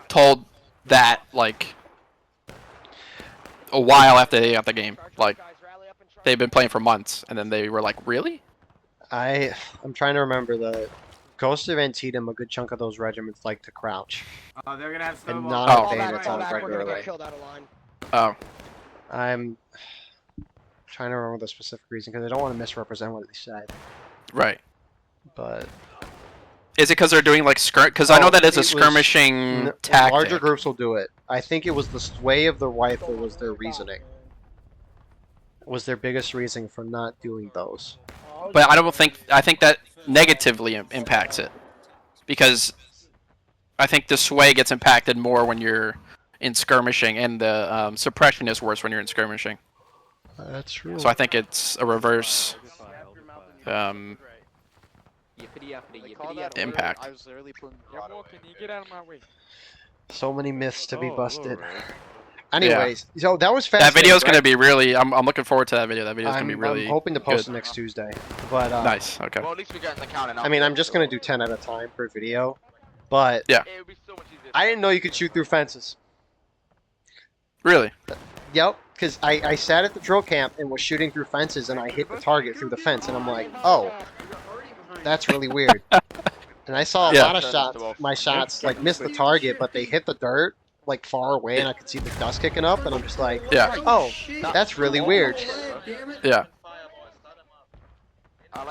told that like a while after they got the game. Like they've been playing for months, and then they were like, really? I'm trying to remember the Ghost of Antietam. A good chunk of those regiments like to crouch. Oh, they're gonna have and snowballs. not bandits on regularly. Oh. I'm trying to remember the specific reason because I don't want to misrepresent what they said. Right. But is it because they're doing like because I know that it's a skirmishing tactic. Larger groups will do it. I think it was the sway of the rifle was their reasoning. was their biggest reason for not doing those. But I think that negatively impacts it, because I think the sway gets impacted more when you're in skirmishing, and the suppression is worse when you're in skirmishing. That's true. So I think it's a reverse impact. I was literally putting can you get out of my way? So many myths to be busted. right. Anyways, so that was That fascinating. video's gonna be really. I'm looking forward to that video. That video's gonna be really. I'm hoping to post good. it next Tuesday. But Nice. Okay. Well, at least we're getting the count. I mean, I'm just gonna do 10 at a time per video. But Yeah. It would be so much easier. I didn't know you could shoot through fences. Really? Yep, because I sat at the drill camp and was shooting through fences, and I hit the target through the fence, and I'm like, oh, that's really weird. And I saw a lot of shots. My shots like missed the target, but they hit the dirt like far away, and I could see the dust kicking up, and I'm just like, Yeah. oh, that's really weird. Yeah.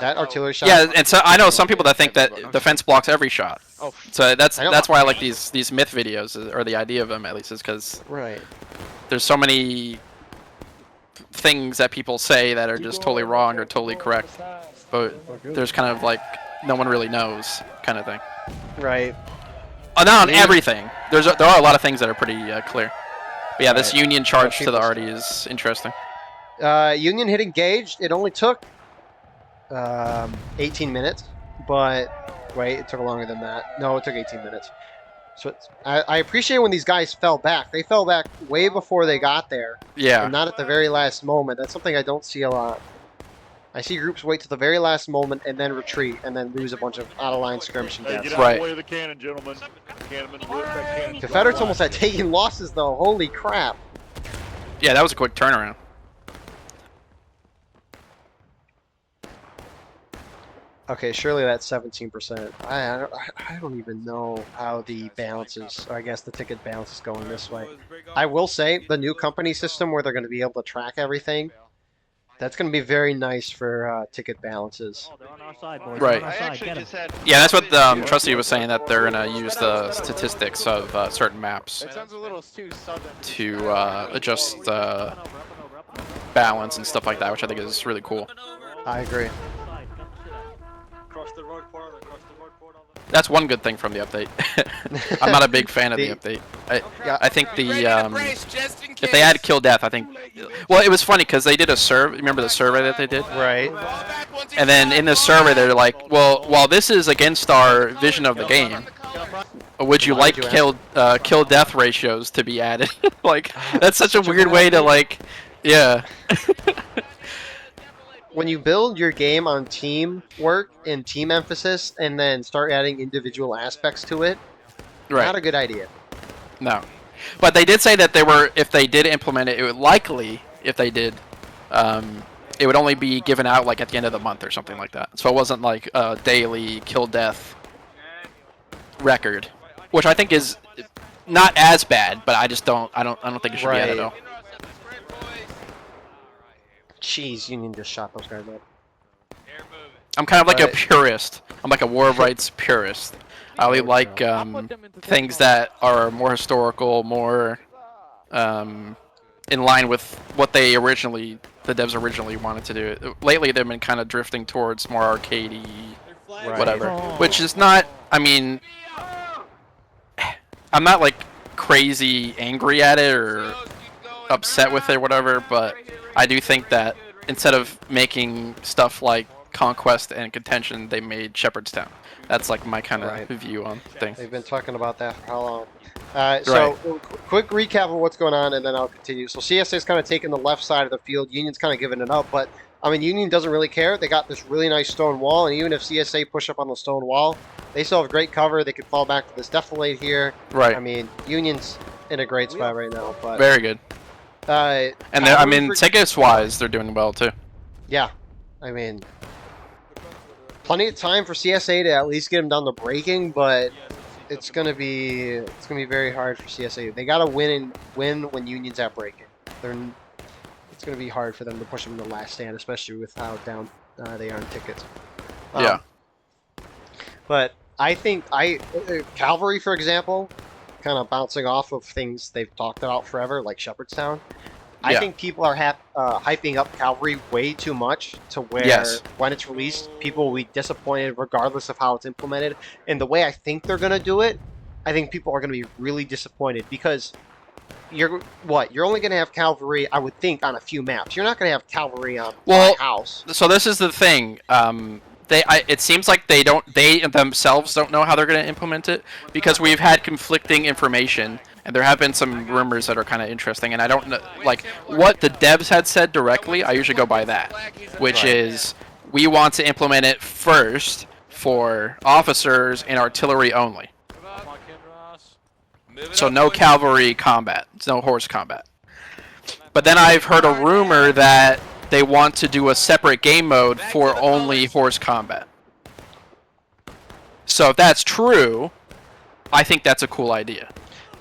That artillery shot. Yeah, and so I know some people that think that the fence blocks every shot. Oh. So that's why I like these myth videos, or the idea of them at least, is because Right. there's so many things that people say that are just totally wrong or totally correct, but there's kind of like no one really knows kind of thing. Right. Not on everything. There are a lot of things that are pretty clear. But yeah, this Right. Union charge to the arty is interesting. Union hit engaged. It only took 18 minutes, but wait, it took longer than that. No, it took 18 minutes. So I appreciate when these guys fell back. They fell back way before they got there. Yeah. And not at the very last moment. That's something I don't see a lot. I see groups wait to the very last moment and then retreat and then lose a bunch of out-of-line skirmishing Hey, deaths. get out of the way of the cannon, gentlemen. Cannonman, whip that cannon. Confederates almost had taken losses, though. Holy crap. Yeah, that was a quick turnaround. Okay, surely that's 17%. I don't even know how the balances, or I guess the ticket balance is going this way. I will say, the new company system where they're going to be able to track everything, that's going to be very nice for ticket balances. Oh, they're on our side, boys. Right. They're on our side. Get 'em. Yeah, that's what Trusty was saying, that they're going to use the statistics of certain maps It sounds a little too southern. to adjust balance and stuff like that, which I think is really cool. I agree. Cross the road portal, cross the road portal. That's one good thing from the update. I'm not a big fan of the update. I think if they add kill death, I think. Well, it was funny because they did a survey. Remember the survey that they did? Right. And then in the survey, they're like, "Well, while this is against our vision of the game, would you like kill death ratios to be added?" Like, that's such a weird way to like, yeah. When you build your game on teamwork and team emphasis and then start adding individual aspects to it, not a good idea. No. But they did say that they were, if they did implement it, it would likely, if they did, it would only be given out like at the end of the month or something like that. So it wasn't like a daily kill death record, which I think is not as bad, but I just don't think it should be added at all. Jeez, Union just shot those guys up. I'm kind of like a purist. I'm like a War of Rights purist. I only like things that are more historical, more in line with what the devs originally wanted to do. Lately, they've been kind of drifting towards more arcadey, whatever. Which is not. I mean, I'm not like crazy angry at it or upset with it or whatever, but I do think that instead of making stuff like Conquest and Contention, they made Shepherdstown. That's like my kind of view on things. They've been talking about that for how long? So, quick recap of what's going on, and then I'll continue. So, CSA's kind of taking the left side of the field. Union's kind of giving it up, but, I mean, Union doesn't really care. They got this really nice stone wall, and even if CSA push up on the stone wall, they still have great cover. They could fall back to this defilade here. Right. I mean, Union's in a great spot right now. But very good. And I mean, tickets-wise, they're doing well, too. Yeah. I mean, plenty of time for CSA to at least get them down to breaking, but it's gonna be very hard for CSA. They gotta win when Union's at breaking. It's gonna be hard for them to push them to the last stand, especially with how down they are on tickets. Yeah. But I think Cavalry, for example, kind of bouncing off of things they've talked about forever, like Shepherdstown. I think people are hyping up Cavalry way too much to where when it's released, people will be disappointed regardless of how it's implemented. And the way I think they're going to do it, I think people are going to be really disappointed because you're only going to have Cavalry, I would think, on a few maps. You're not going to have Cavalry on my house. So this is the thing. It seems like they themselves don't know how they're going to implement it because we've had conflicting information. And there have been some rumors that are kind of interesting, and I don't know, like, what the devs had said directly, I usually go by that, which is, we want to implement it first for officers and artillery only. So no cavalry combat, no horse combat. But then I've heard a rumor that they want to do a separate game mode for only horse combat. So if that's true, I think that's a cool idea.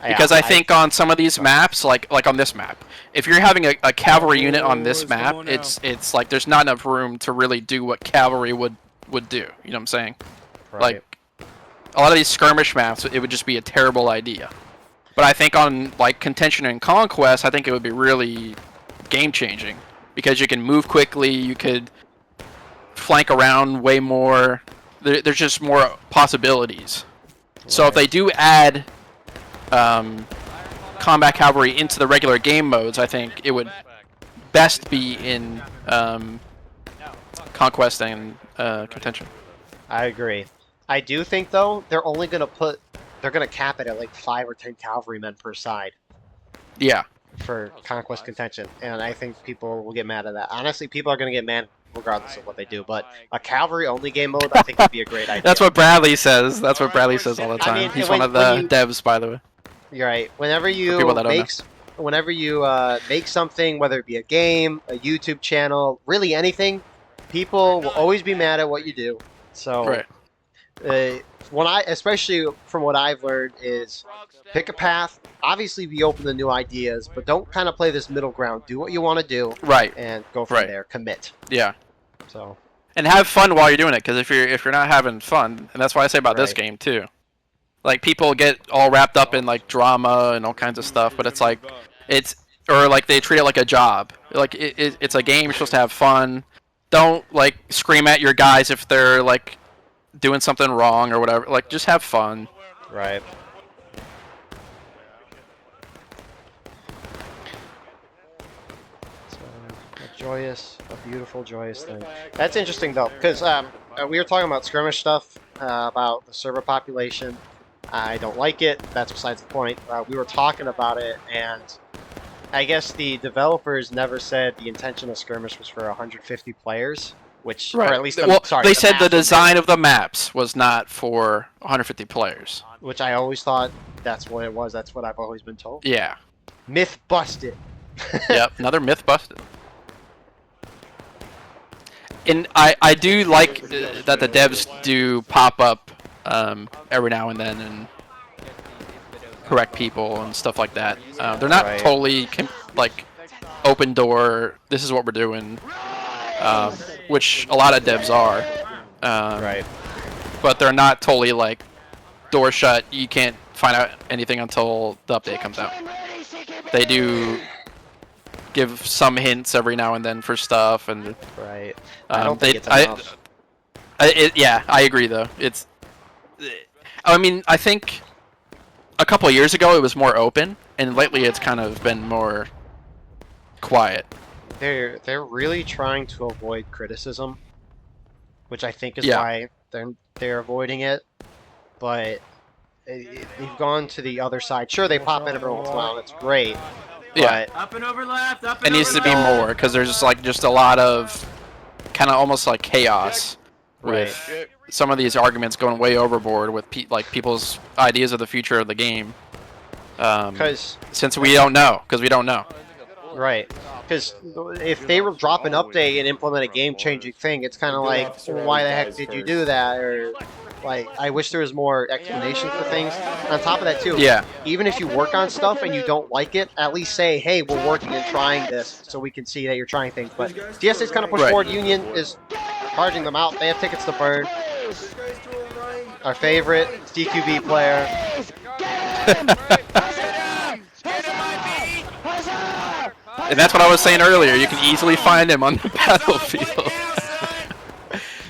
Because I think on some of these maps, like on this map, if you're having a cavalry unit on this map, it's like there's not enough room to really do what cavalry would do. You know what I'm saying? Right. Like a lot of these skirmish maps, it would just be a terrible idea. But I think on like contention and conquest, I think it would be really game changing because you can move quickly, you could flank around way more. There's just more possibilities. Right. So if they do add combat cavalry into the regular game modes, I think it would best be in conquest and contention. I agree. I do think though they're only going to cap it at like 5 or 10 cavalrymen per side. Yeah. For conquest contention, and I think people will get mad at that. Honestly, people are going to get mad regardless of what they do, but a cavalry only game mode I think would be a great idea. That's what Bradley says. That's what Bradley says all the time. I mean, he's one of the devs, by the way. You're right. Whenever you make something, whether it be a game, a YouTube channel, really anything, people will always be mad at what you do. So, especially from what I've learned, is pick a path. Obviously, be open to new ideas, but don't kind of play this middle ground. Do what you want to do, and go from there. Commit. Yeah. So. And have fun while you're doing it, because if you're not having fun, and that's what I say about this game too. Like, people get all wrapped up in like drama and all kinds of stuff, but it's like like they treat it like a job. Like it's a game. You're supposed to have fun. Don't like scream at your guys if they're like doing something wrong or whatever. Like, just have fun. Right. A beautiful, joyous thing. That's interesting though, because we were talking about skirmish stuff, about the server population. I don't like it. That's besides the point. We were talking about it, and I guess the developers never said the intention of skirmish was for 150 players, which, or at least, they said the design of the maps was not for 150 players. Which I always thought that's what it was. That's what I've always been told. Yeah. Myth busted. Yep, another myth busted. And I do like that the devs do pop up every now and then and correct people and stuff like that. They're not totally like open door, this is what we're doing, which a lot of devs are. But they're not totally like door shut, you can't find out anything until the update comes out. They do give some hints every now and then for stuff, and I don't think it's enough. Yeah, I agree though. I mean, I think a couple of years ago it was more open, and lately it's kind of been more quiet. They're really trying to avoid criticism, which I think is why they're avoiding it. But they've gone to the other side. Sure, they pop in every once in a while, and it's great. But up and over left, up and it needs to be more, because there's just a lot of kind of almost like chaos with some of these arguments going way overboard with people's ideas of the future of the game. Since we don't know, Right. Because if they were drop an update and implement a game-changing thing, it's kind of like, well, why the heck did you do that? Or, like, I wish there was more explanation for things. On top of that, too, even if you work on stuff and you don't like it, at least say, hey, we're working and trying this so we can see that you're trying things. But DSA's kind of pushed forward. Union is charging them out. They have tickets to burn. Our favorite DQB player. And that's what I was saying earlier. You can easily find him on the battlefield.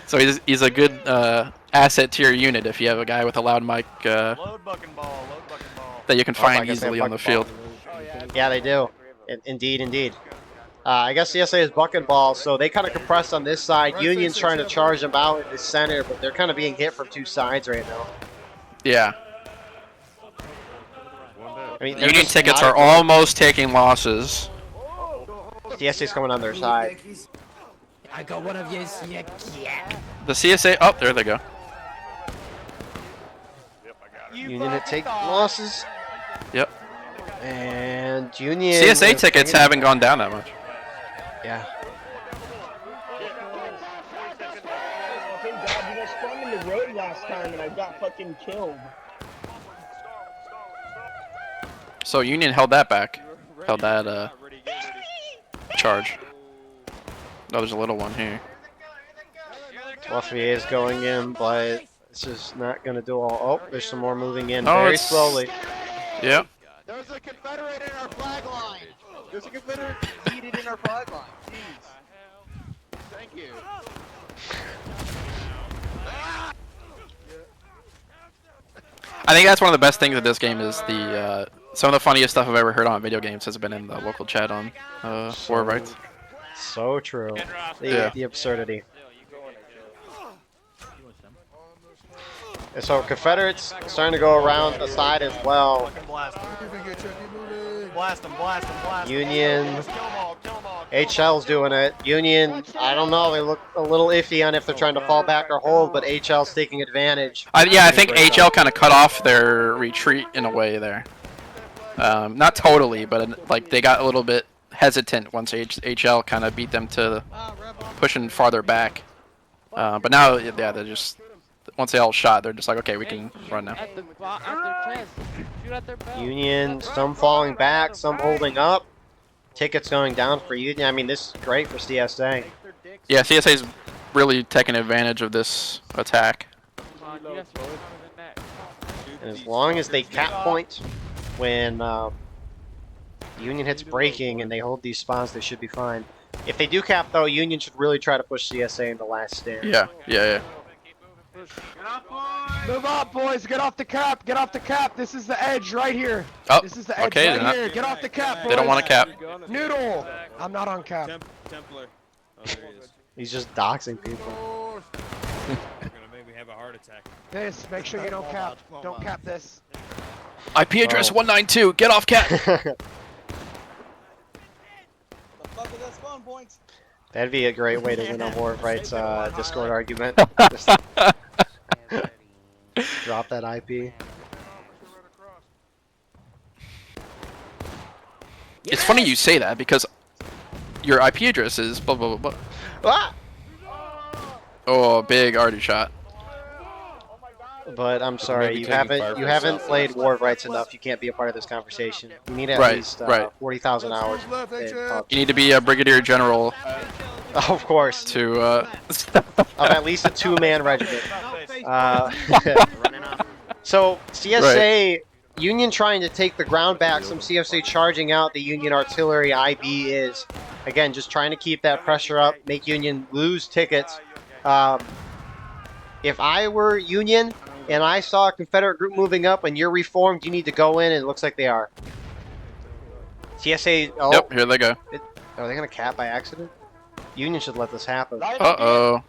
So he's a good asset to your unit if you have a guy with a loud mic that you can find easily on the field. Yeah, they do. Indeed. I guess CSA is buck and ball, so they kind of compressed on this side. Union's trying to charge them out in the center, but they're kind of being hit from two sides right now. Yeah. I mean, Union tickets are almost taking losses. CSA's coming on their side. I got one of yours. Yeah. The CSA, oh, there they go. Union to take losses. Yep. And Union... CSA tickets haven't gone down that much. Yeah. Thank God you guys sprung in the road last time and I got fucking killed. So Union held that back. Held that charge. Oh, there's a little one here. Lafayette is going in, but this is not going to do all... Oh, there's some more moving in Oh, very it's- slowly. Yep. There's a Confederate in our flag line. There's a Confederate seated in our flag line. Jeez. Thank you. I think that's one of the best things of this game is the some of the funniest stuff I've ever heard on video games has been in the local chat on War of Rights. So true. Yeah. The absurdity. And so Confederates starting to go around the side as well. Blast them. Union, HL's doing it. Union, I don't know. They look a little iffy on if they're trying to fall back or hold, but HL's taking advantage. Yeah, I think HL kind of cut off their retreat in a way there. Not totally, but like they got a little bit hesitant once HL kind of beat them to pushing farther back. But now, yeah, they're just once they all shot, they're just like, okay, we can run now. Union, some falling back, some holding up. Tickets going down for Union. I mean, this is great for CSA. Yeah, CSA's really taking advantage of this attack. And as long as they cap point when Union hits breaking and they hold these spawns, they should be fine. If they do cap, though, Union should really try to push CSA in the last stand. Yeah. Move up, boys. Get off the cap. This is the edge right here. Oh, This is the edge okay, right they're here. Get off the cap, boys. They don't want to cap. Noodle. I'm not on cap. Templar. Oh, there he is. He's just doxing people. You're gonna make me have a heart attack. This. Make sure you don't cap. Don't cap this. IP address 192. Get off cap. That'd be a great way to win a War of Rights Discord argument. Just drop that IP. It's funny you say that because your IP address is blah blah blah blah. Ah! Oh, big already shot. But I'm sorry, you haven't played War of Rights enough. You can't be a part of this conversation. You need at least 40,000 hours. You need to be a brigadier general. Of course. To of at least a two-man regiment. So CSA Union trying to take the ground back. Some CSA charging out. The Union artillery IB is again just trying to keep that pressure up, make Union lose tickets. If I were Union and I saw a Confederate group moving up and you're reformed, you need to go in, and it looks like they are. CSA. Oh, yep, here they go. Are they going to cap by accident? Union should let this happen. Uh-oh.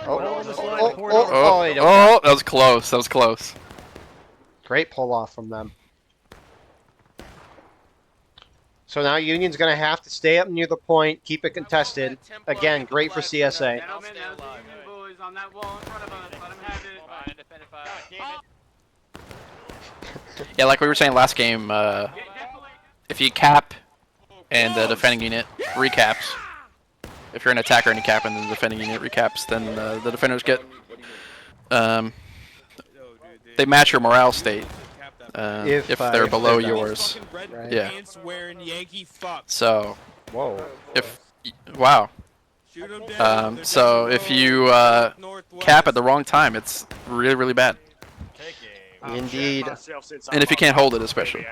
Oh, that was close. That was close. Great pull off from them. So now Union's going to have to stay up near the point, keep it contested. Again, great for CSA. Yeah, like we were saying last game, if you cap and the defending unit recaps, if you're an attacker and you cap and the defending unit recaps, then the defenders get, they match your morale state if they're below yours. Right. Yeah. Yankee fuck. So, Whoa. Wow. Shoot 'em down. So if you cap at the wrong time, it's really, really bad. Indeed. And if you can't hold it, especially.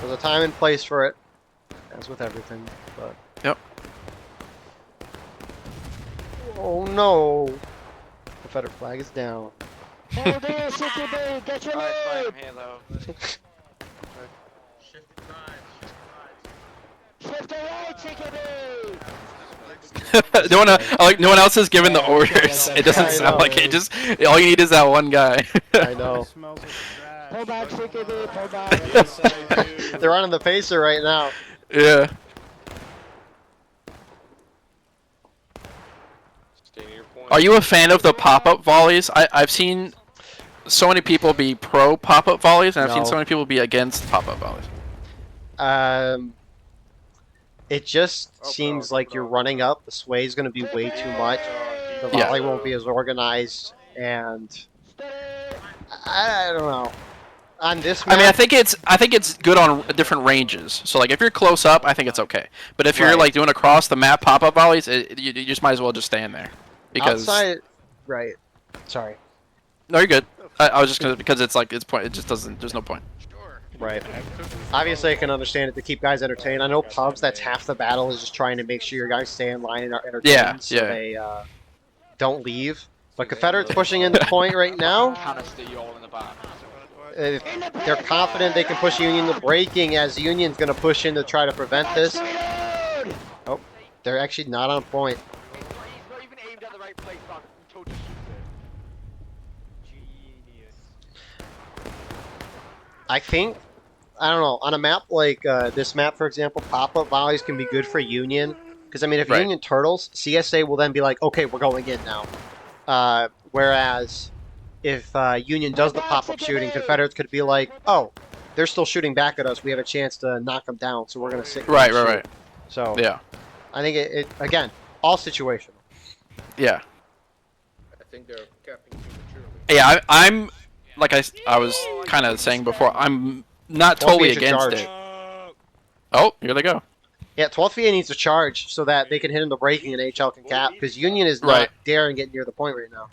There's a time and place for it, as with everything. But Yep. oh no, Confederate flag is down. Hold it, CQB, get your Alright, fine, lead. I'm here though. Shift right, CQB. No one else has given the orders. It doesn't I sound know. like it. Just all you need is that one guy. I know. Pull back, CQB, pull back. They're running the pacer right now. Yeah. Stay near your point. Are you a fan of the pop-up volleys? I've seen so many people be pro pop-up volleys, and I've seen No. so many people be against pop-up volleys. It just seems like you're running up. The sway is going to be way too much. The volley won't be as organized, and I don't know. On this map, I mean, I think it's good on different ranges. So like if you're close up, I think it's okay. But if you're Right. like doing across the map pop-up volleys, you just might as well just stand there. Because outside, right? Sorry. no, you're good. I was just gonna because it's like it's point. It just doesn't. There's no point. Right. Obviously, I can understand it to keep guys entertained. I know pubs, that's half the battle, is just trying to make sure your guys stay in line and are entertained Yeah, so yeah. they don't leave. But Confederate's pushing into point right now. Canister, you all in the back. They're confident they can push Union to breaking, as Union's going to push in to try to prevent this. Oh, they're actually not on point. He's not even aimed at the right place, Mark. Totally I think, I don't know, on a map like this map, for example, pop-up volleys can be good for Union. Because, I mean, if Right. Union turtles, CSA will then be like, okay, we're going in now. Whereas if Union does the pop-up shooting, Confederates could be like, oh, they're still shooting back at us. We have a chance to knock them down, so we're going to sit here and shoot. So, Yeah. I think it again, all situational. Yeah. I think they're capping prematurely. Yeah. I'm like I was kind of saying before. I'm not 12 totally feet to against charge. it. Oh, here they go. Yeah, 12th VA needs to charge so that they can hit into breaking and HL can cap, because Union is not Right. daring get near the point right now.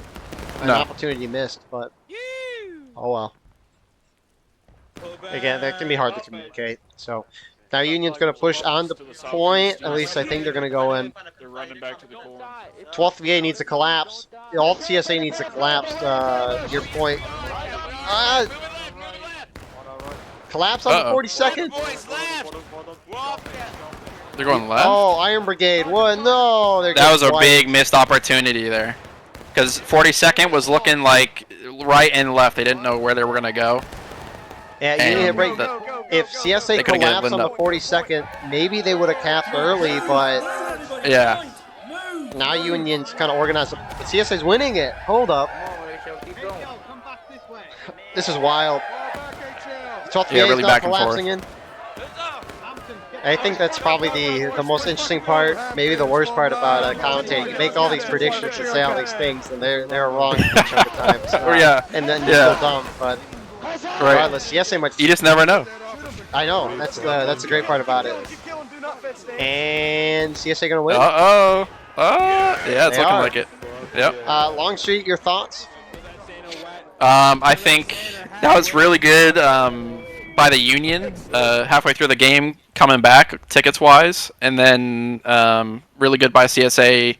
An No. opportunity missed, but oh well. Again, that can be hard to communicate. So now Union's going to push on the point. At least I think they're going to go in. They're running back to the corner. 12th VA needs to collapse. All CSA needs to collapse. Your point. Collapse on the 42nd. They're going left. Oh, Iron Brigade. What? No. That was a big missed opportunity there. Because 42nd was looking like right and left. They didn't know where they were going to go. Yeah, you And need to break. If CSA they could've collapsed given on the up. 42nd, maybe they would have capped early, but Yeah. now Union's kind of organized. CSA's winning it. Hold up. This is wild. 12th Yeah, VA really is not back and collapsing in. I think that's probably the most interesting part, maybe the worst part about commentating. You make all these predictions and say all these things, and they're wrong each of the times. Yeah. And then you're Yeah. still dumb. But Right. regardless, CSA might. You just never know. I know. That's the great part about it. And CSA gonna win. Uh-oh. Yeah, it's They looking are. like it. Yep. Longstreet, your thoughts? I think that was really good by the Union halfway through the game, coming back tickets-wise, and then really good by CSA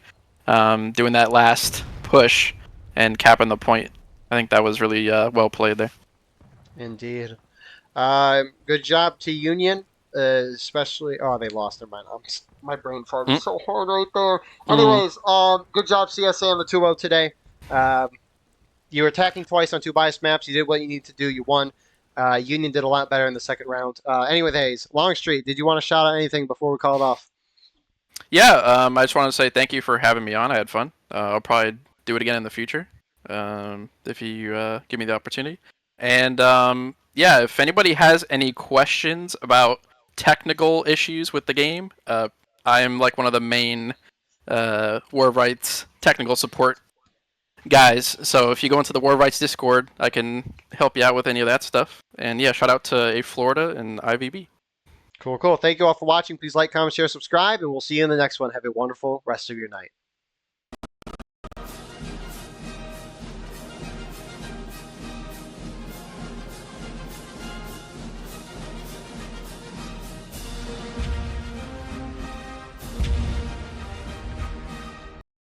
doing that last push and capping the point. I think that was really well played there. Indeed. Good job to Union, especially. Oh, they lost their mind. My brain farted so hard right there. Anyways, good job CSA on the 2-0 today. You were attacking twice on two biased maps. You did what you needed to do. You won. Union did a lot better in the second round. Anyways, Longstreet, did you want to shout out anything before we call it off? Yeah, I just want to say thank you for having me on. I had fun. I'll probably do it again in the future if you give me the opportunity. And yeah, if anybody has any questions about technical issues with the game, I am like one of the main War of Rights technical support guys. So if you go into the War of Rights Discord, I can help you out with any of that stuff. And yeah, shout out to A Florida and IVB. Cool. Thank you all for watching. Please like, comment, share, subscribe, and we'll see you in the next one. Have a wonderful rest of your night.